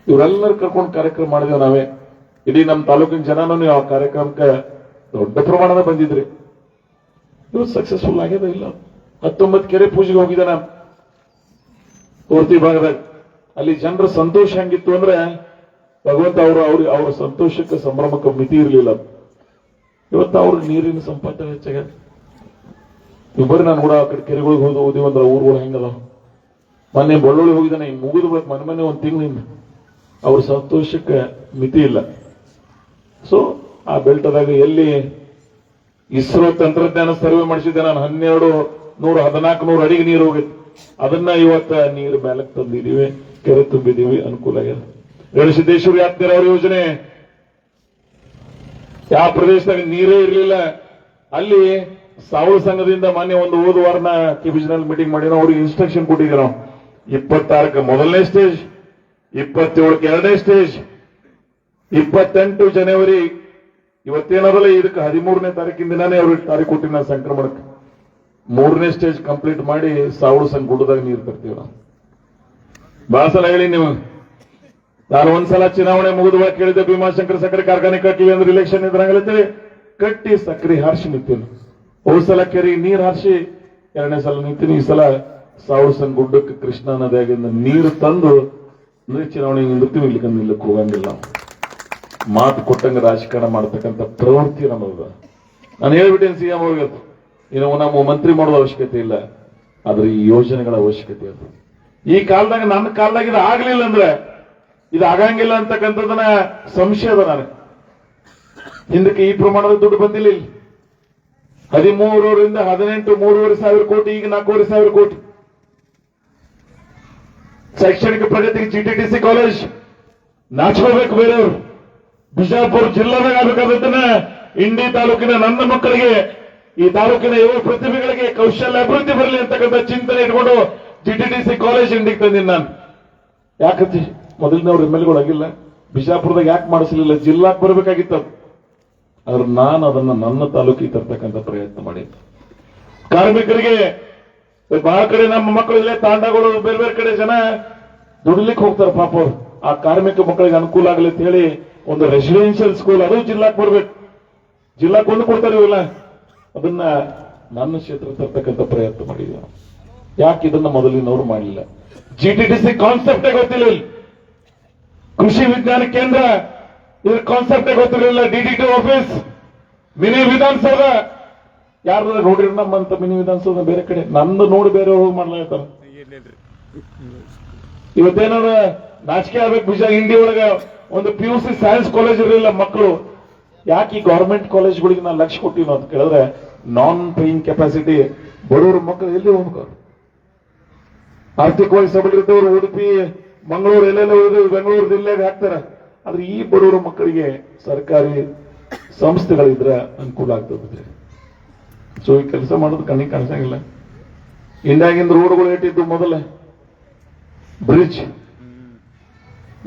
ಇವರೆಲ್ಲರೂ ಕರ್ಕೊಂಡು ಕಾರ್ಯಕ್ರಮ ಮಾಡಿದೇವು ನಾವೇ. ಇಡೀ ನಮ್ಮ ತಾಲೂಕಿನ ಜನನೂ ನೀವು ಆ ಕಾರ್ಯಕ್ರಮಕ್ಕೆ ದೊಡ್ಡ ಪ್ರಮಾಣದ ಬಂದಿದ್ರಿ. ಇವತ್ತು ಸಕ್ಸಸ್ಫುಲ್ ಆಗ್ಯದ ಇಲ್ಲ. 19 ಕೆರೆ ಪೂಜೆಗೆ ಹೋಗಿದ್ದೆ ನಾನು ಪೂರ್ತಿ ಭಾಗದಾಗ. ಅಲ್ಲಿ ಜನರ ಸಂತೋಷ ಹಂಗಿತ್ತು ಅಂದ್ರೆ ಭಗವಂತ ಅವ್ರ ಸಂತೋಷಕ್ಕೆ, ಸಂಭ್ರಮಕ್ಕೆ ಮಿತಿ ಇರಲಿಲ್ಲ. ಇವತ್ತು ಅವ್ರ ನೀರಿನ ಸಂಪಾದನೆ ಹೆಚ್ಚಾಗ. ನೀವು ಬರ್ರಿ, ನಾನು ಕೂಡ ಆ ಕಡೆ ಕೆರೆಗಳಿಗೆ ಹೋದಿವಿ ಅಂದ್ರೆ ಊರುಗಳು ಹೆಂಗದ. ಮೊನ್ನೆ ಬಳ್ಳೊಳ್ಳಿ ಹೋಗಿದ್ದಾನೆ, ಮುಗಿದು ಮನೆ 1 ತಿಂಗಳಿಂದ. ಅವ್ರ ಸಂತೋಷಕ್ಕೆ ಮಿತಿ ಇಲ್ಲ. ಸೊ ಆ ಬೆಲ್ಟದಾಗ ಎಲ್ಲಿ ಇಸ್ರೋ ತಂತ್ರಜ್ಞಾನ ಸರ್ವೆ ಮಾಡಿಸಿದ್ದೆ ನಾನು, 1200-1400 ಅಡಿಗೆ ನೀರು ಹೋಗಿತ್ತು. ಅದನ್ನ ಇವತ್ತ ನೀರು ಮೇಲಕ್ಕೆ ತಂದಿದ್ದೀವಿ, ಕೆರೆ ತುಂಬಿದೀವಿ, ಅನುಕೂಲ ಆಗ್ಯದ. ರೇಣುಸಿದ್ದೇಶ್ವರ ಯಾತ್ರೆ ಅವ್ರ ಯೋಜನೆ, ಯಾವ ಪ್ರದೇಶದಾಗ ನೀರೇ ಇರಲಿಲ್ಲ ಅಲ್ಲಿ ಸಾವಳ ಸಂಘದಿಂದ ಮೊನ್ನೆ ಒಂದು ಹೋದ ವಾರನ ಕಿಬಿಜನಲ್ ಮೀಟಿಂಗ್ ಮಾಡಿ ಅವ್ರಿಗೆ ಇನ್ಸ್ಟ್ರಕ್ಷನ್ ಕೊಟ್ಟಿದ್ದೀವಿ ನಾವು. 26ಕ್ಕೆ ಮೊದಲನೇ ಸ್ಟೇಜ್, 27ಕ್ಕೆ 2ನೇ ಸ್ಟೇಜ್, 28 ಜನವರಿ ಇವತ್ತೇನದಲ್ಲ ಇದಕ್ಕೆ 13ನೇ ತಾರೀಕಿನ ದಿನಾನೇ ಅವ್ರಿಗೆ ತಾರೀಕು ಕೊಟ್ಟಿನ ಸಂಕ್ರಮಣಕ್ಕೆ 3ನೇ ಸ್ಟೇಜ್ ಕಂಪ್ಲೀಟ್ ಮಾಡಿ ಸಾವಳ ಸಂಘ ಗುಡ್ಡದಾಗ ನೀರು ತರ್ತೀವಿ ನಾವು. ಬಹಳ ಸಲ ಹೇಳಿ ನೀವು, ನಾನು ಒಂದ್ಸಲ ಚುನಾವಣೆ ಮುಗಿದ ಕೇಳಿದ್ದೆ, ಭೀಮಾಶಂಕರ ಸಕ್ಕರೆ ಕಾರ್ಖಾನೆ ಕಟ್ಟಿವಿ ಅಂದ್ರೆ ಇಲೆಕ್ಷನ್ ಇದ್ರಂಗಲತ್ತೇಳಿ ಕಟ್ಟಿ ಸಕ್ಕರೆ ಹಾರಿಸಿ ನಿಂತೀನಿ. ಹೋದ ಸಲ ಕೆರೆ ನೀರು ಹಾರಿಸಿ 2ನೇ ಸಲ ನಿಂತೀನಿ. ಈ ಸಲ ಸಾವಳ ಸಂಘ ಗುಡ್ಡಕ್ಕೆ ಕೃಷ್ಣಾ ನದಿಯಾಗಿಂದ ನೀರು ತಂದು ಅಂದ್ರೆ ಚುನಾವಣೆ ನಿಲ್ಲಕ್ಕೆ ಹೋಗಂಗಿಲ್ಲ. ಮಾತು ಕೊಟ್ಟಂಗ ರಾಜಕಾರಣ ಮಾಡತಕ್ಕಂಥ ಪ್ರವೃತ್ತಿ ನಮ್ಮದ. ನಾನು ಹೇಳ್ಬಿಟ್ಟೇನೆ ಸಿಎಂ ಅವ್ರಿಗೆ, ಇನ್ನು ನಮ್ಮ ಮಂತ್ರಿ ಮಾಡೋದ ಅವಶ್ಯಕತೆ ಇಲ್ಲ, ಆದ್ರೆ ಈ ಯೋಜನೆಗಳ ಅವಶ್ಯಕತೆ ಅದು. ಈ ಕಾಲದಾಗ ನನ್ನ ಕಾಲದಾಗ ಇದು ಆಗ್ಲಿಲ್ಲ ಅಂದ್ರೆ ಇದು ಆಗಂಗಿಲ್ಲ ಅಂತಕ್ಕಂಥದ್ದನ್ನ ಸಂಶಯ ಅದ. ನನಗೆ ಹಿಂದಕ್ಕೆ ಈ ಪ್ರಮಾಣದ ದುಡ್ಡು ಬಂದಿಲ್ಲ. ಇಲ್ಲಿ 13ರಿಂದ 18 3,500 ಕೋಟಿ, ಈಗ 4,500 ಕೋಟಿ. ಶೈಕ್ಷಣಿಕ ಪ್ರಗತಿಗೆ GTTC ಕಾಲೇಜ್ ನಾಚ್ಕೋಬೇಕು ಬೇರೆಯವರು. ಬಿಜಾಪುರ ಜಿಲ್ಲಾದಾಗ ಆಗಬೇಕಾದನ್ನ ಇಂಡಿ ತಾಲೂಕಿನ ನನ್ನ ಮಕ್ಕಳಿಗೆ, ಈ ತಾಲೂಕಿನ ಯುವ ಪ್ರತಿಭೆಗಳಿಗೆ ಕೌಶಲ್ಯ ಅಭಿವೃದ್ಧಿ ಬರಲಿ ಅಂತಕ್ಕಂಥ ಚಿಂತನೆ ಇಟ್ಕೊಂಡು GTTC ಕಾಲೇಜ್ ಇಂಡಿಗೆ ತಂದಿನಿ ನಾನು. ಯಾಕಂತ ಮೊದಲಿನವ್ರು MLA ಆಗಿಲ್ಲ, ಬಿಜಾಪುರದಾಗ ಯಾಕೆ ಮಾಡಿಸಲಿಲ್ಲ? ಜಿಲ್ಲಾಕ್ ಬರಬೇಕಾಗಿತ್ತು. ಆದ್ರೆ ನಾನು ಅದನ್ನ ನನ್ನ ತಾಲೂಕಿಗೆ ತರ್ತಕ್ಕಂಥ ಪ್ರಯತ್ನ ಮಾಡಿದ್ದೆ. ಕಾರ್ಮಿಕರಿಗೆ ಬಹಳ ಕಡೆ ನಮ್ಮ ಮಕ್ಕಳು ಇಲ್ಲೇ ತಾಂಡಗಳು ಬೇರೆ ಬೇರೆ ಕಡೆ ಜನ ದುಡಿಲಿಕ್ಕೆ ಹೋಗ್ತಾರೆ ಪಾಪ. ಅವ್ರು ಆ ಕಾರ್ಮಿಕ ಮಕ್ಕಳಿಗೆ ಅನುಕೂಲ ಆಗಲಿ ಅಂತ ಹೇಳಿ ಒಂದು ರೆಸಿಡೆನ್ಷಿಯಲ್ ಸ್ಕೂಲ್ ಅದು ಜಿಲ್ಲಾಕ್ ಬರ್ಬೇಕು. ಜಿಲ್ಲಾಕ್ ಒಂದು ಕೊಡ್ತಾರೆ ಇವೆಲ್ಲ. ಅದನ್ನ ನನ್ನ ಕ್ಷೇತ್ರ ತರ್ತಕ್ಕಂಥ ಪ್ರಯತ್ನ ಮಾಡಿದ್ವಿ. ಯಾಕೆ ಇದನ್ನ ಮೊದಲಿನವ್ರು ಮಾಡಲಿಲ್ಲ? GTTC ಕಾನ್ಸೆಪ್ಟೇ ಗೊತ್ತಿಲ್ಲ. ಕೃಷಿ ವಿಜ್ಞಾನ ಕೇಂದ್ರ ಇದ್ರ ಕಾನ್ಸೆಪ್ಟೇ ಗೊತ್ತಿರಲಿಲ್ಲ. DDT ಆಫೀಸ್, ಮಿನಿ ವಿಧಾನಸೌಧ, ಯಾರು ನೋಡ್ರಿ ನಮ್ಮಂತ ಮಿನಿ ವಿಧಾನಸೌಧ ಬೇರೆ ಕಡೆ, ನಂದು ನೋಡಿ ಬೇರೆ ಹೋಗಿ ಮಾಡ್ಲಾಗ್ತಾರ. ಇವತ್ತೇನಾರ ನಾಚಿಕೆ ಆಗ್ಬೇಕು. ಇಂಡಿ ಒಳಗ ಒಂದು PUC ಸೈನ್ಸ್ ಕಾಲೇಜ್ ಇರಲಿಲ್ಲ. ಮಕ್ಕಳು ಯಾಕೆ ಈ ಗವರ್ಮೆಂಟ್ ಕಾಲೇಜ್ಗಳಿಗೆ ನಾನು ಲಕ್ಷ ಕೊಟ್ಟಿನೋ ಅಂತ ಕೇಳಿದ್ರೆ, ನಾನ್ ಪೇಯಿಂಗ್ ಕೆಪಾಸಿಟಿ ಬಡವರ ಮಕ್ಕಳು ಎಲ್ಲಿ ಹೋಗ್ಬೇಕು? ಆರ್ಥಿಕವಾಗಿ ಸಬಲರಿದ್ದವರು ಉಡುಪಿ, ಮಂಗಳೂರು ಎಲ್ಲೆಲ್ಲ ಹೋಗಿ ಬೆಂಗಳೂರು ಜಿಲ್ಲೆಗೆ ಹಾಕ್ತಾರೆ. ಆದ್ರೆ ಈ ಬಡವರ ಮಕ್ಕಳಿಗೆ ಸರ್ಕಾರಿ ಸಂಸ್ಥೆಗಳಿದ್ರೆ ಅನುಕೂಲ ಆಗ್ತದೆ. ಸೊ ಈ ಕೆಲಸ ಮಾಡೋದು ಕಣ್ಣಿಗೆ ಕಾಣಿಸಂಗಿಲ್ಲ. ಇಂಡಿಯಾಗಿಂದ ರೋಡ್ಗಳು ಏಟಿದ್ದು ಮೊದಲ ಬ್ರಿಡ್ಜ್,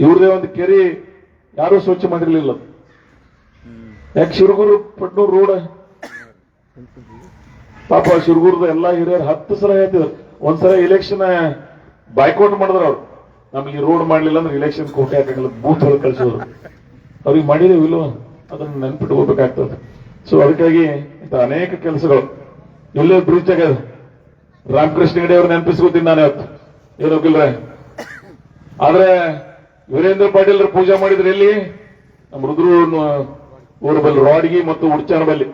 ಇವ್ರದೇ ಒಂದು ಕೆರೆ ಯಾರು ಸ್ವಚ್ಛ ಮಾಡಿರ್ಲಿಲ್ಲ. ಯಾಕೆ? ಶಿರಗೂರು ಪಟ್ನೂರು ರೋಡ್ ಪಾಪ ಶಿರಗೂರದ ಎಲ್ಲಾ ಹಿರಿಯರು 10 ಸಲ ಹೇಳ್ತಿದ್ರು. ಒಂದ್ಸಲ ಇಲೆಕ್ಷನ್ ಬಾಯ್ಕೌಟ್ ಮಾಡಿದ್ರು ಅವ್ರು. ನಮ್ಗೆ ರೋಡ್ ಮಾಡ್ಲಿಲ್ಲ ಅಂದ್ರೆ ಇಲೆಕ್ಷನ್ ಕೋಟೆ ಹಾಕಂಗಿಲ್ಲ, ಬೂತ್ ಒಳಗೆ ಕಳಿಸೋರು. ಅವ್ರಿಗೆ ಮಾಡಿದೇವು ಇಲ್ವ ಅದನ್ನ ನೆನ್ಪಿಟ್ಕೋಬೇಕಾಗ್ತದೆ. ಸೊ ಅದಕ್ಕಾಗಿ ಇಂಥ ಅನೇಕ ಕೆಲಸಗಳು. ಇಲ್ಲೇ ಬ್ರಿಡ್ಜ್ ಆಗ್ಯದ. ರಾಮಕೃಷ್ಣ ಹೆಗಡೆ ಅವ್ರು ನೆನಪಿಸ್ಕೋತೀನಿ ನಾನು ಇವತ್ತು, ಏನೋಗಿಲ್ರ. ಆದ್ರೆ ವೀರೇಂದ್ರ ಪಾಟೀಲ್ ಪೂಜೆ ಮಾಡಿದ್ರೆ ಎಲ್ಲಿ? ನಮ್ಮ ರುದ್ರು ಊರ ಬಲ್ಲಿ ರಾಡ್ಗಿ ಮತ್ತು ಉಡ್ಚಾನ ಬಲ್ಲಿ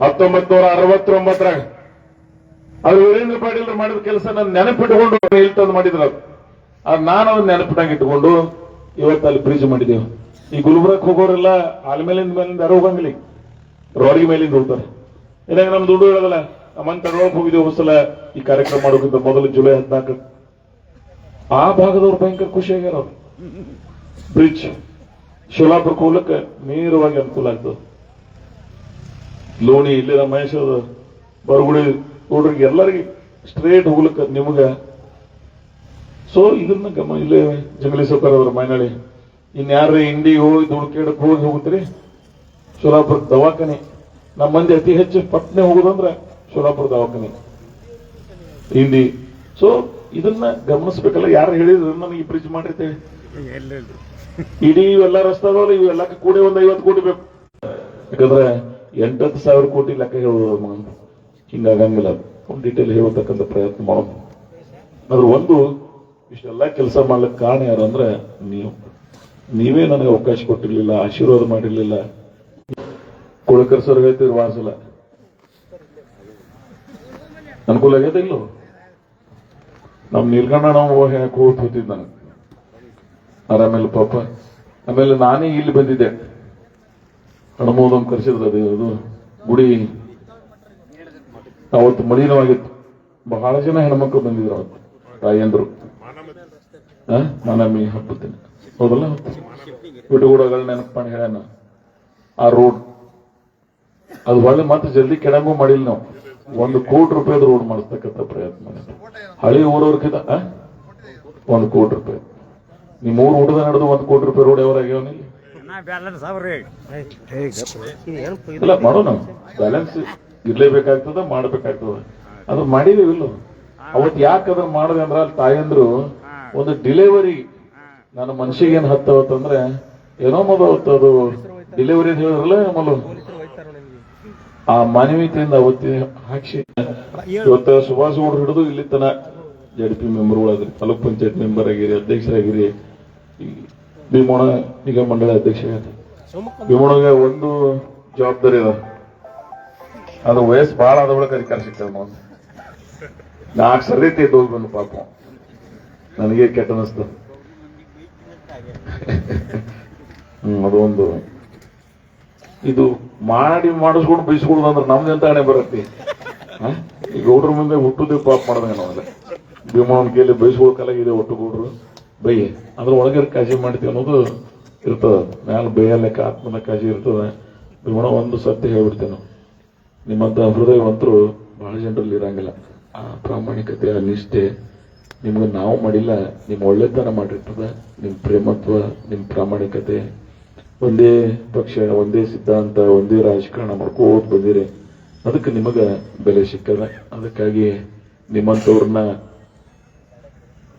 1969ರಾಗ. ಅವ್ರು ವೀರೇಂದ್ರ ಪಾಟೀಲ್ ಮಾಡಿದ ಕೆಲಸ ನಾನು ನೆನಪಿಟ್ಟುಕೊಂಡು ಹೇಳ್ತಂದು ಮಾಡಿದ್ರು. ಅದು ನಾನು ಅದನ್ನ ನೆನಪಿಟ್ಟಂಗೆ ಇಟ್ಕೊಂಡು ಇವತ್ತು ಅಲ್ಲಿ ಬ್ರಿಡ್ಜ್ ಮಾಡಿದ್ದೇವೆ. ಈ ಗುಲ್ಬರ್ಗಕ್ಕೆ ಹೋಗೋರೆಲ್ಲ ಆಲ್ಮೇಲಿಂದ ಯಾರು ಹೋಗಂಗಿಲ್ಲ, ರೋಡ್ಗಿ ಮೇಲಿಂದ ಹೋಗ್ತಾರೆ. ಏನಾಗ ನಮ್ ದುಡ್ಡು ಹೇಳೋದಲ್ಲ. ನಮ್ಮಂತ ರೋಡ್ ಹೋಗಿದ್ದೇವೆ ಹೊಸಲ ಈ ಕಾರ್ಯಕ್ರಮ ಮಾಡೋಕ್ಕಿಂತ ಮೊದಲು ಜುಲೈ 14. ಆ ಭಾಗದವ್ರು ಭಯಂಕರ ಖುಷಿ ಆಗ್ಯಾರ. ಅವ್ರು ಬ್ರಿಡ್ಜ್ ಶೋಲಾಪುರಕ್ಕೆ ಹೋಗ್ಲಿಕ್ಕೆ ನೇರವಾಗಿ ಅನುಕೂಲ ಆಗ್ತದೆ. ಲೋಣಿ ಇಲ್ಲಿ ನಮ್ಮ ಮಹೇಶ್ ಬರಗುಡಿ ಹುಡುಗರಿಗೆ ಎಲ್ಲರಿಗೆ ಸ್ಟ್ರೇಟ್ ಹೋಗ್ಲಿಕ್ಕೆ ನಿಮಗ. ಸೊ ಇದನ್ನ ಗಮ ಇಲ್ಲೇ ಜಂಗಲಿ ಸೌಕರ್ಯ ಅವರ ಮೈನಾಳಿ ಇನ್ಯಾರ ಇಂಡಿ ಹೋಗಿ ದುಡ್ಕೇಡಕ್ಕೆ ಹೋಗಿ ಹೋಗುತ್ತೀರಿ. ಶೋಲಾಪುರ ದವಾಖಾನೆ ನಮ್ಮ ಮಂದಿ ಅತಿ ಹೆಚ್ಚು ಪಟ್ನೆ ಹೋಗುದಂದ್ರ ಶೋಲಾಪುರ ದವಾಖಾನೆ ಇಂಡಿ. ಸೊ ಇದನ್ನ ಗಮನಿಸ್ಬೇಕಲ್ಲ. ಯಾರು ಹೇಳಿದ್ರು ನನಗೆ ಈ ಬ್ರಿಡ್ಜ್ ಮಾಡಿರ್ತೇವೆ, ಇಡೀ ಇವೆಲ್ಲ ರಸ್ತೆಗಳು ಇವೆಲ್ಲಕ್ಕೆ ಕೂಡಿ ಒಂದು 50 ಕೋಟಿ ಬೇಕು. ಯಾಕಂದ್ರೆ 8,000 ಕೋಟಿ ಲೆಕ್ಕ ಹೇಳೋದು ಹಿಂಗಾಗಂಗಿಲ್ಲ. ಒಂದು ಡೀಟೇಲ್ ಹೇಳತಕ್ಕಂಥ ಪ್ರಯತ್ನ ಮಾಡೋದು. ಅದ್ರ ಒಂದು ಇಷ್ಟೆಲ್ಲ ಕೆಲಸ ಮಾಡ್ಲಿಕ್ಕೆ ಕಾರಣ ಯಾರು ಅಂದ್ರೆ ನೀವೇ ನನಗೆ ಅವಕಾಶ ಕೊಟ್ಟಿರ್ಲಿಲ್ಲ, ಆಶೀರ್ವಾದ ಮಾಡಿರ್ಲಿಲ್ಲ. ಕುಳಕರ್ ಸರ್ ಹೇಳ್ತಿದ್ರು ವಾಸಲ ಅನುಕೂಲ ಆಗೈತೆ ಇಲ್ಲೋ. ನಮ್ ನೀಲ್ಕಂಡ ನಾವು ಕೂತಿದ್ ನನಗೆ ಆರಾಮೇಲೆ ಪಾಪ. ಆಮೇಲೆ ನಾನೇ ಇಲ್ಲಿ ಬಂದಿದ್ದೆ, ಹಣಮೋದಂ ಕರೆಸಿದ್ರು. ಅದು ಗುಡಿ ಅವತ್ತು ಮಲಿನವಾಗಿತ್ತು. ಬಹಳ ಜನ ಹೆಣ್ಮಕ್ಳು ಬಂದಿದ್ರು ಅವತ್ತು, ತಾಯಂದ್ರು. ನಾನಮ್ಮಿ ಹಬ್ಬುತ್ತೇನೆ ಹೌದಲ್ಲ, ಬಿಡುಗೂಡಗಳು ನೆನಪು ಮಾಡಿ ಹೇಳ. ಆ ರೋಡ್ ಅದು ಒಳ್ಳೆ ಮತ್ತೆ ಜಲ್ದಿ ಕೆಡಂಗೂ ಮಾಡಿಲ್ಲ. ನಾವು 1 ಕೋಟಿ ರೂಪಾಯಿದ ರೋಡ್ ಮಾಡಿಸ್ತಕ್ಕಂಥ ಪ್ರಯತ್ನ ಮಾಡಿದ್ವಿ. ಹಳಿ ಊರವ್ರಕ್ಕಿಂತ 1 ಕೋಟಿ ರೂಪಾಯಿ. ನಿಮ್ಮ ಊರು ಊಟದ ನಡೆದು 1 ಕೋಟಿ ರೂಪಾಯಿ ರೋಡ್ ಯಾವ ಆಗ್ಯಾವನಿಲ್ಲ. ಇಲ್ಲ ಮಾಡೋಣ, ಬ್ಯಾಲೆನ್ಸ್ ಇರ್ಲೇಬೇಕಾಗ್ತದ, ಮಾಡಬೇಕಾಗ್ತದ. ಅದು ಮಾಡಿದೀವಿಲ್ಲ. ಅವತ್ತು ಯಾಕೆ ಅದನ್ನ ಮಾಡದೆ ಅಂದ್ರ ಅಲ್ಲಿ ತಾಯಂದ್ರು ಒಂದು ಡಿಲಿವರಿ ನನ್ನ ಮನ್ಸಿಗೆ ಏನ್ ಹತ್ತವತ್ತಂದ್ರೆ ಏನೋ ಮೊದಲು ಅದು ಡೆಲಿವರಿ ಹೇಳಿದ್ರಲ್ಲ ಮೊದಲು ಆ ಮಾನವೀಯತೆಯಿಂದ ಅವತ್ತಿ ಹಾಕಿ ಇವತ್ತ ಸುಭಾಷ್ ಗೌಡ್ರು ಹಿಡಿದು ಇಲ್ಲಿ ತನ JDP ಮೆಂಬರ್ಗಳಾದ್ರಿ, ತಾಲೂಕ್ ಪಂಚಾಯತ್ ಮೆಂಬರ್ ಆಗಿರಿ, ಅಧ್ಯಕ್ಷರಾಗಿರಿ, ಭೀಮೋಣ ನಿಗಮ ಮಂಡಳ ಅಧ್ಯಕ್ಷ. ಭೀಮೋಣಗೆ ಒಂದು ಜವಾಬ್ದಾರಿ ಅದ, ಅದು ವಯಸ್ಸು ಭಾಳ ಆದ ಒಳಗೆ ಅಧಿಕಾರ ಸಿಗ್ತದೆ. 4 ಸರ್ತಿ ಎದ್ದು ಹೋಗಿ ಬಂದು ಪಾಪ ನನಗೆ ಕೆಟ್ಟ ಅನಿಸ್ತು. ಅದು ಒಂದು ಇದು ಮಾಡಿಸ್ಕೊಂಡು ಬೈಸ್ಕೊಡುದು ಅಂದ್ರೆ ನಮ್ದೆಂತ ಹಣೆ ಬರತ್ತಿ. ಈ ಗೌಡ್ರ ಮುಂದೆ ಹುಟ್ಟುದೇ ಪಾಪ ಮಾಡ್ದಂಗ ನಾವೆಲ್ಲ. ಭೀಮಣ್ಣನ ಕೈಯಲ್ಲಿ ಬೈಸ್ಕೊಳ್ಕಲಾಗಿದೆ ಒಟ್ಟು ಗೌಡ್ರು ಬೈ ಅದ್ರ ಒಳಗೆ ಕಾಜಿ ಮಾಡ್ತೀವಿ ಅನ್ನೋದು ಇರ್ತದ. ಮ್ಯಾಲ ಬೈಯಲೆಕ್ಕ ಆತ್ಮನ ಕಾಜಿ ಇರ್ತದ. ಭೀಮಣ್ಣ ಒಂದು ಸತ್ಯ ಹೇಳ್ಬಿಡ್ತೇನೆ, ನಿಮ್ಮಂತ ಹೃದಯವಂತರು ಬಹಳ ಜನರಲ್ಲಿ ಇರಂಗಿಲ್ಲ. ಆ ಪ್ರಾಮಾಣಿಕತೆ, ಆ ನಿಷ್ಠೆ ನಿಮ್ಗೆ ನಾವು ಮಾಡಿಲ್ಲ, ನಿಮ್ಮ ಒಳ್ಳೆತನ ಮಾಡಿರ್ತದ. ನಿಮ್ ಪ್ರೇಮತ್ವ, ನಿಮ್ ಪ್ರಾಮಾಣಿಕತೆ, ಒಂದೇ ಪಕ್ಷ, ಒಂದೇ ಸಿದ್ಧಾಂತ, ಒಂದೇ ರಾಜಕಾರಣ ಮಾಡ್ಕೋದ್ ಬಂದಿರಿ. ಅದಕ್ಕೆ ನಿಮಗ ಬೆಲೆ ಸಿಕ್ಕದ. ಅದಕ್ಕಾಗಿ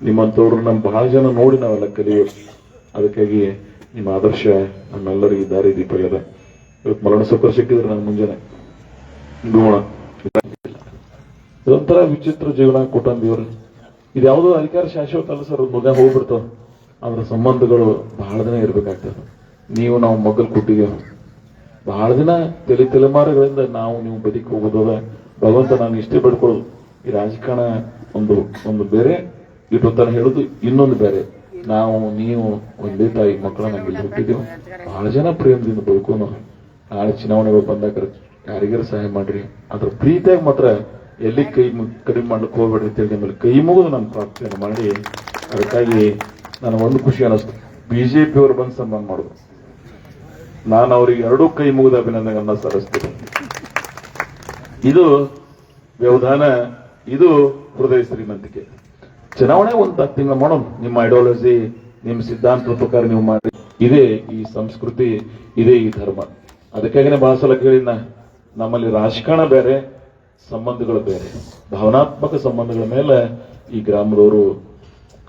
ನಿಮ್ಮಂತವ್ರನ್ನ ಬಹಳ ಜನ ನೋಡಿ ನಾವೆಲ್ಲ ಕಲಿಯೋದು. ಅದಕ್ಕಾಗಿ ನಿಮ್ಮ ಆದರ್ಶ ನಮ್ಮೆಲ್ಲರಿಗೂ ದಾರಿ ದೀಪ ಅದ. ಇವತ್ತು ಮರಣ ಸೌಕರ್ಯ ಸಿಕ್ಕಿದ್ರೆ ನಾನು ಮುಂಜಾನೆ ಗುಣ ಇದೊಂಥರ ವಿಚಿತ್ರ ಜೀವನ ಕೊಟ್ಟಂದಿವ್ರು. ಇದು ಯಾವುದೋ ಅಧಿಕಾರ ಶಾಶ್ವತ ಅಲ್ಲ ಸರ್, ಮುಂದೆ ಹೋಗ್ಬಿಡ್ತಾವ. ಅದ್ರ ಸಂಬಂಧಗಳು ಬಹಳ ದಿನ ಇರ್ಬೇಕಾಗ್ತದೆ. ನಾವು ಮಗಲ್ ಕೊಟ್ಟಿದ್ದೇವೆ ಬಹಳ ದಿನ, ತಲೆಮಾರುಗಳಿಂದ ನೀವು ಬದುಕಿ ಹೋಗೋದದ. ಭಗವಂತ ನಾನು ಇಷ್ಟೇ ಬೇಡ್ಕೊಳ್ಳೋದು, ಈ ರಾಜಕಾರಣ ಒಂದು ಬೇರೆ, ಇಟ್ಟು ಹೇಳುದು ಇನ್ನೊಂದು ಬೇರೆ. ನೀವು ಒಂದೇ ತಾಯಿ ಮಕ್ಕಳ ನಮ್ಗೆ ಹುಟ್ಟಿದ್ದೇವೆ. ಬಹಳ ಜನ ಪ್ರೇಮದಿಂದ ಬದುಕೋನು. ನಾಳೆ ಚುನಾವಣೆಗಳು ಬಂದಾಗ ಯಾರಿಗಾರ ಸಹಾಯ ಮಾಡ್ರಿ. ಅದ್ರ ಪ್ರೀತಿಯಾಗಿ ಮಾತ್ರ ಎಲ್ಲಿ ಕಡಿಮೆ ಮಾಡ್ಲಿಕ್ಕೆ ಹೋಗ್ಬೇಡ್ರಿ ಅಂತೇಳಿ ನಿಮ್ಮಲ್ಲಿ ಕೈ ಮುಗಿದು ನಾನು ಪ್ರಾರ್ಥನೆ ಮಾಡಿ. ಅದಕ್ಕಾಗಿ ನಾನು ಒಂದು ಖುಷಿ ಅನ್ನಿಸ್ತು, ಬಿಜೆಪಿ ಅವರು ಬಂದು ಸನ್ಮಾನ ಮಾಡೋದು. ನಾನು ಅವ್ರಿಗೆ ಎರಡೂ ಕೈ ಮುಗಿದ ಅಭಿನಂದನೆ ಸಲ್ಲಿಸ್ತೇನೆ. ಇದು ವ್ಯವಧಾನ, ಇದು ಹೃದಯ ಶ್ರೀಮಂತಿಕೆ. ಚುನಾವಣೆ ಒಂದು 10 ತಿಂಗಳು ಮಾಡೋಣ. ನಿಮ್ಮ ಐಡಿಯಾಲಜಿ, ನಿಮ್ಮ ಸಿದ್ಧಾಂತದ ಪ್ರಕಾರ ನೀವು ಮಾಡಿ. ಇದೇ ಈ ಸಂಸ್ಕೃತಿ, ಇದೇ ಈ ಧರ್ಮ. ಅದಕ್ಕಾಗಿನೇ ಬಹಳ ಸಲ ಕೇಳಿನ, ನಮ್ಮಲ್ಲಿ ರಾಜಕಾರಣ ಬೇರೆ, ಸಂಬಂಧಗಳು ಬೇರೆ. ಭಾವನಾತ್ಮಕ ಸಂಬಂಧಗಳ ಮೇಲೆ ಈ ಗ್ರಾಮದವರು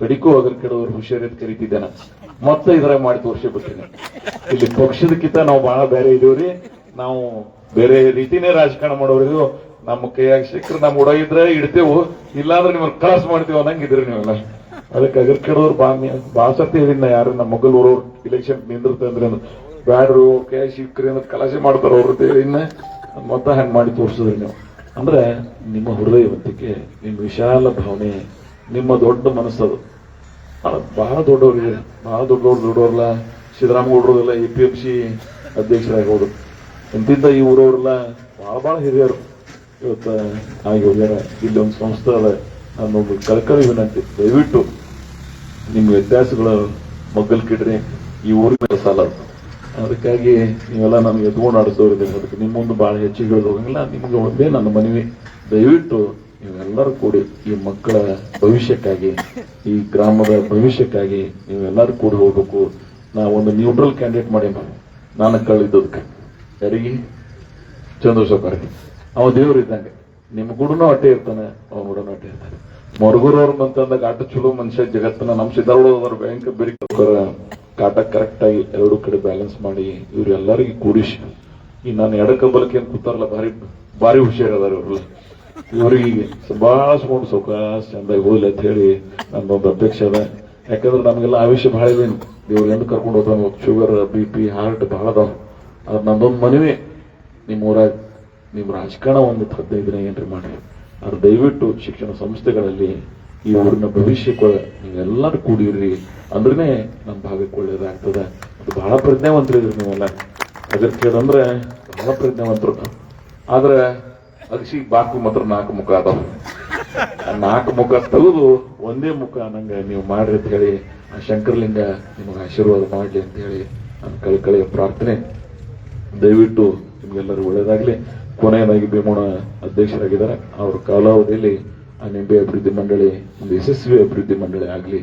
ಕಡಿಕೋ ಅಗರ ಕೆಡವರು ಹುಷಾರಿಯತ್ ಕರೀತಿದ್ದೇನೆ. ಮತ್ತೆ ಇದ್ರಾಗ ಮಾಡಿ ತೋರಿಸಿಬಿಡ್ತೀನಿ. ಇಲ್ಲಿ ಪಕ್ಷದಕ್ಕಿಂತ ನಾವು ಬಹಳ ಬೇರೆ ಇದೀವ್ರಿ. ನಾವು ಬೇರೆ ರೀತಿನೇ ರಾಜಕಾರಣ ಮಾಡೋರಿಗೂ. ನಮ್ಮ ಕೈಯಾಗಿ ಸಿಕ್ಕರೆ ನಮ್ಮ ಹುಡುಗಿದ್ರೆ ಇಡ್ತೇವು, ಇಲ್ಲಾಂದ್ರೆ ನಿಮ್ಮನ್ನ ಕ್ರಾಸ್ ಮಾಡ್ತೀವಿ ಅನ್ನಂಗಿದ್ರಿ ನೀವೆಲ್ಲ. ಅದಕ್ಕೆ ಅಗರ್ ಕೆಡೋರು ಬಹಳ ಸರ್ತಿ ಹೇಳಿನ, ಯಾರು ನಮ್ಮ ಮಗಲ್ ಊರವ್ರು ಇಲೆಕ್ಷನ್ ನಿಂದಿರುತ್ತೆ ಅಂದ್ರೆ ಬ್ಯಾಡ್ರು ಕೈ ಸಿಕ್ಕ್ರಿ ಅನ್ನೋದು ಕಲಾಸೆ ಮಾಡ್ತಾರ ಅವ್ರ ಇನ್ನ ಮೊತ್ತ ಹಂಗೆ ಮಾಡಿ ತೋರಿಸಿದ್ರಿ ನೀವು. ಅಂದ್ರೆ ನಿಮ್ಮ ಹೃದಯವಂತಿಕೆ, ನಿಮ್ಮ ವಿಶಾಲ ಭಾವನೆ, ನಿಮ್ಮ ದೊಡ್ಡ ಮನಸ್ಸದು ಬಹಳ ದೊಡ್ಡವ್ರಿಗೆ, ಬಹಳ ದೊಡ್ಡವ್ರಲ್ಲ. ಸಿದ್ದರಾಮಗೌಡರೆಲ್ಲ APMC ಅಧ್ಯಕ್ಷರಾಗೋದು, ಎಂತಿಂತ ಈ ಊರವ್ರೆಲ್ಲ ಬಹಳ ಹಿರಿಯರು ಇವತ್ತ ಆಗಿ ಹೋಗ್ಯಾರ. ಇಲ್ಲಿ ಒಂದು ಸಂಸ್ಥೆ ಅದ. ನಾನೊಂದು ಕಳ್ಕಳಿ ವಿನಂತಿ, ದಯವಿಟ್ಟು ನಿಮ್ಮ ವ್ಯತ್ಯಾಸಗಳ ಮಗ್ಗಲ್ಕಿಡ್ರಿ. ಈ ಊರಿನ ಸಾಲ. ಅದಕ್ಕಾಗಿ ನೀವೆಲ್ಲ ನಮ್ಗೆ ಎದ್ಕೊಂಡು ಆಡಿಸೋರಿದೆ. ಅದಕ್ಕೆ ನಿಮ್ಮ ಮುಂದೆ ಬಹಳ ಹೆಚ್ಚಿಗೆ ಹೇಳೋದು ಹೋಗಂಗಿಲ್ಲ. ನಿಮ್ಗೆ ಒಂದೇ ನನ್ನ ಮನವಿ, ದಯವಿಟ್ಟು ನೀವೆಲ್ಲರೂ ಕೂಡಿ ಈ ಮಕ್ಕಳ ಭವಿಷ್ಯಕ್ಕಾಗಿ, ಈ ಗ್ರಾಮದ ಭವಿಷ್ಯಕ್ಕಾಗಿ ನೀವೆಲ್ಲರೂ ಕೂಡಿ ಹೋಗ್ಬೇಕು. ಒಂದು ನ್ಯೂಟ್ರಲ್ ಕ್ಯಾಂಡಿಡೇಟ್ ಮಾಡಿ ನಾನು ಕಳಿದ್ದದಕ್ಕೆ ಯಾರಿಗೆ ಚಂದ್ರಶೇಖರ್ಗೆ. ಅವ ದೇವ್ರು ಇದ್ದಂಗೆ, ನಿಮ್ಮ ಗುಡನೂ ಅಟ್ಟೆ ಇರ್ತಾನೆ, ಅವನ ಗುಡನೂ ಅಟ್ಟೆ ಇರ್ತಾನೆ. ಮರುಗೂರವ್ರ ಅಂತಂದಾಗ ಆಟ ಚಲೋ ಮನುಷ್ಯ ಜಗತ್ತನ್ನ. ನಮ್ಮ ಸಿದ್ದಾರೂಢ ಬ್ಯಾಂಕ್ ಬೆರಿಕರ ಕಾಟ ಕರೆಕ್ಟ್ ಆಗಿ ಎರಡೂ ಕಡೆ ಬ್ಯಾಲೆನ್ಸ್ ಮಾಡಿ ಇವ್ರೆಲ್ಲರಿಗೂ ಕೂಡಿಸಿ. ಈ ನಾನು ಎಡಕ ಬಲಕ್ಕೆ ಏನ್ ಕೂತಾರಲ್ಲ, ಭಾರಿ ಹುಷಾರದಾರ ಇವ್ರಲ್ಲ. ಇವ್ರಿಗೆ ಸಂಭಾಳಿಸ್ಕೊಂಡು ಸೌಕಾಶ ಚಂದಾಗಿ ಹೋಗ್ಲಿ ಅಂತ ಹೇಳಿ ನನ್ನೊಂದು ಅಪೇಕ್ಷೆ ಅದ. ಯಾಕಂದ್ರೆ ನಮಗೆಲ್ಲ ಆವೇಶ ಬಹಳ ಇದೇನು, ದೇವ್ರು ಎಂದು ಕರ್ಕೊಂಡು ಹೋಗ್ತಾವ. ಶುಗರ್, BP, ಹಾರ್ಟ್ ಬಹಳ ಅದಾವ. ಅದ್ರ ನಂದೊಂದು ಮನವಿ, ನಿಮ್ಮ ಊರಾಗ ನಿಮ್ಮ ರಾಜಕಾರಣ ಒಂದು 15 ದಿನ ಏನ್ರಿ ಮಾಡಿ. ಅವ್ರು ದಯವಿಟ್ಟು ಶಿಕ್ಷಣ ಸಂಸ್ಥೆಗಳಲ್ಲಿ ಈ ಊರಿನ ಭವಿಷ್ಯಕ್ಕೆ ನೀವೆಲ್ಲರೂ ಕೂಡಿರ್ರಿ. ಅಂದ್ರೇನೆ ನಮ್ಮ ಭಾಗಕ್ಕೆ ಒಳ್ಳೇದಾಗ್ತದೆ. ಅದು ಬಹಳ ಪ್ರಜ್ಞಾವಂತರಿದ್ರಿ ನೀವೆಲ್ಲ. ಅದ್ರ ಕೇಳಂದ್ರೆ ಬಹಳ ಪ್ರಜ್ಞಾವಂತರು. ಆದ್ರೆ ಅಗಸಿ ಬಾಕು ಮಾತ್ರ 4 ಮುಖ ಅದಾವ. 4 ಮುಖ ತೆಗೆದು ಒಂದೇ ಮುಖ ನಂಗೆ ನೀವು ಮಾಡ್ರಿ ಅಂತ ಹೇಳಿ ಆ ಶಂಕರಲಿಂಗ ನಿಮಗೆ ಆಶೀರ್ವಾದ ಮಾಡ್ಲಿ ಅಂತ ಹೇಳಿ ನನ್ನ ಕಳಕಳಿಯ ಪ್ರಾರ್ಥನೆ. ದಯವಿಟ್ಟು ನಿಮ್ಗೆಲ್ಲರೂ ಒಳ್ಳೇದಾಗ್ಲಿ. ಕೊನೆಯದಾಗಿ ಭೀಮಣ್ಣ ಅಧ್ಯಕ್ಷರಾಗಿದ್ದಾರೆ. ಅವ್ರ ಕಾಲಾವಧಿಯಲ್ಲಿ ಆ ನಿಂಬೆ ಅಭಿವೃದ್ಧಿ ಮಂಡಳಿ ಒಂದು ಯಶಸ್ವಿ ಅಭಿವೃದ್ಧಿ ಮಂಡಳಿ ಆಗಲಿ.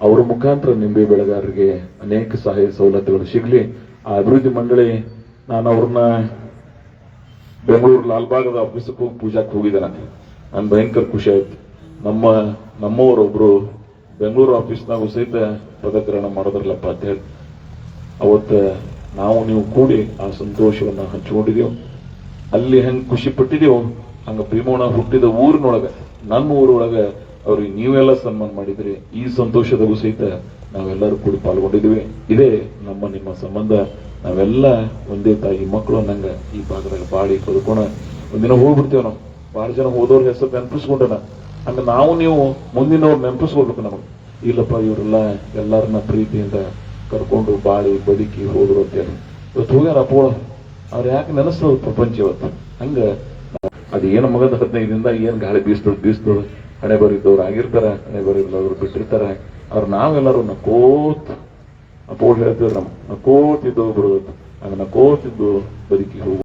ಅವರ ಮುಖಾಂತರ ನಿಂಬೆ ಬೆಳೆಗಾರರಿಗೆ ಅನೇಕ ಸಹಾಯ ಸವಲತ್ತುಗಳು ಸಿಗ್ಲಿ. ಆ ಅಭಿವೃದ್ಧಿ ಮಂಡಳಿ, ನಾನು ಅವ್ರನ್ನ ಬೆಂಗಳೂರು ಲಾಲ್ಬಾಗದ ಆಫೀಸಕ್ಕೆ ಹೋಗಿ ಪೂಜಾಕ್ಕೆ ಹೋಗಿದ್ದೇನೆ. ನನ್ ಭಯಂಕರ ಖುಷಿ ಆಯ್ತು. ನಮ್ಮವರೊಬ್ರು ಬೆಂಗಳೂರು ಆಫೀಸ್ನಾಗೂ ಸಹಿತ ಪದಗ್ರಹಣ ಮಾಡೋದ್ರಲ್ಲಪ್ಪ ಅಂತ ಹೇಳಿ ಅವತ್ತ ನೀವು ಕೂಡಿ ಆ ಸಂತೋಷವನ್ನ ಹಂಚಿಕೊಂಡಿದೆವು. ಅಲ್ಲಿ ಹೆಂಗ್ ಖುಷಿ ಪಟ್ಟಿದೆವು, ಹಂಗ ಭೀಮಣ್ಣ ಹುಟ್ಟಿದ ಊರಿನೊಳಗ, ನನ್ನ ಊರೊಳಗ ಅವ್ರಿಗೆ ನೀವೆಲ್ಲ ಸನ್ಮಾನ ಮಾಡಿದ್ರಿ. ಈ ಸಂತೋಷದಾಗೂ ಸಹಿತ ನಾವೆಲ್ಲರೂ ಕೂಡಿ ಪಾಲ್ಗೊಂಡಿದ್ದೀವಿ. ಇದೇ ನಮ್ಮ ನಿಮ್ಮ ಸಂಬಂಧ. ನಾವೆಲ್ಲ ಒಂದೇ ತಾಯಿ ಮಕ್ಕಳು ನಂಗ ಈ ಭಾಗದಾಗ ಬಾಳಿ ಬದುಕೋಣ. ಒಂದಿನ ಹೋಗ್ಬಿಡ್ತೇವೆ ನಾವು. ಬಹಳ ಜನ ಹೋದವ್ರ ಹೆಸರು ನೆನಪಿಸ್ಕೊಂಡನ. ಹಂಗ ನಾವು ನೀವು ಮುಂದಿನವ್ರು ನೆನಪಿಸ್ಕೊಳ್ಬೇಕು ನಮಗೆ. ಇಲ್ಲಪ್ಪ ಇವರೆಲ್ಲ ಎಲ್ಲರನ್ನ ಪ್ರೀತಿಯಿಂದ ಕರ್ಕೊಂಡು ಬಾಳಿ ಬದುಕಿ ಹೋದ್ರು ಅಂತೇಳಿ ಇವತ್ತು ಹೋಗ್ಯಾರ ಅಪ್ಪೋಳ. ಅವ್ರು ಯಾಕೆ ನೆನೆಸ್ತದ ಪ್ರಪಂಚ ಇವತ್ತು. ಹಂಗ ಅದೇನು ಮಗದ 15 ದಿನದಾಗ ಏನ್ ಗಾಳಿ ಬೀಸ್ತದ ಹಣೆ ಬರಿದ್ದವ್ರು ಆಗಿರ್ತಾರ, ಹಣೆ ಬರಿಲ್ಲವ್ರು ಬಿಟ್ಟಿರ್ತಾರ. ಅವ್ರು ನಾವೆಲ್ಲರೂ ನಕ್ಕೋತ್ ಅಪ್ಪೋಳು ಹೇಳ್ತಿದ್ರು, ನಕ್ಕೋತಿದ್ದು ಬಿಡೋದು. ಹಂಗ ನಕ್ಕೋತಿದ್ದು ಬದುಕಿ ಹೋಗು.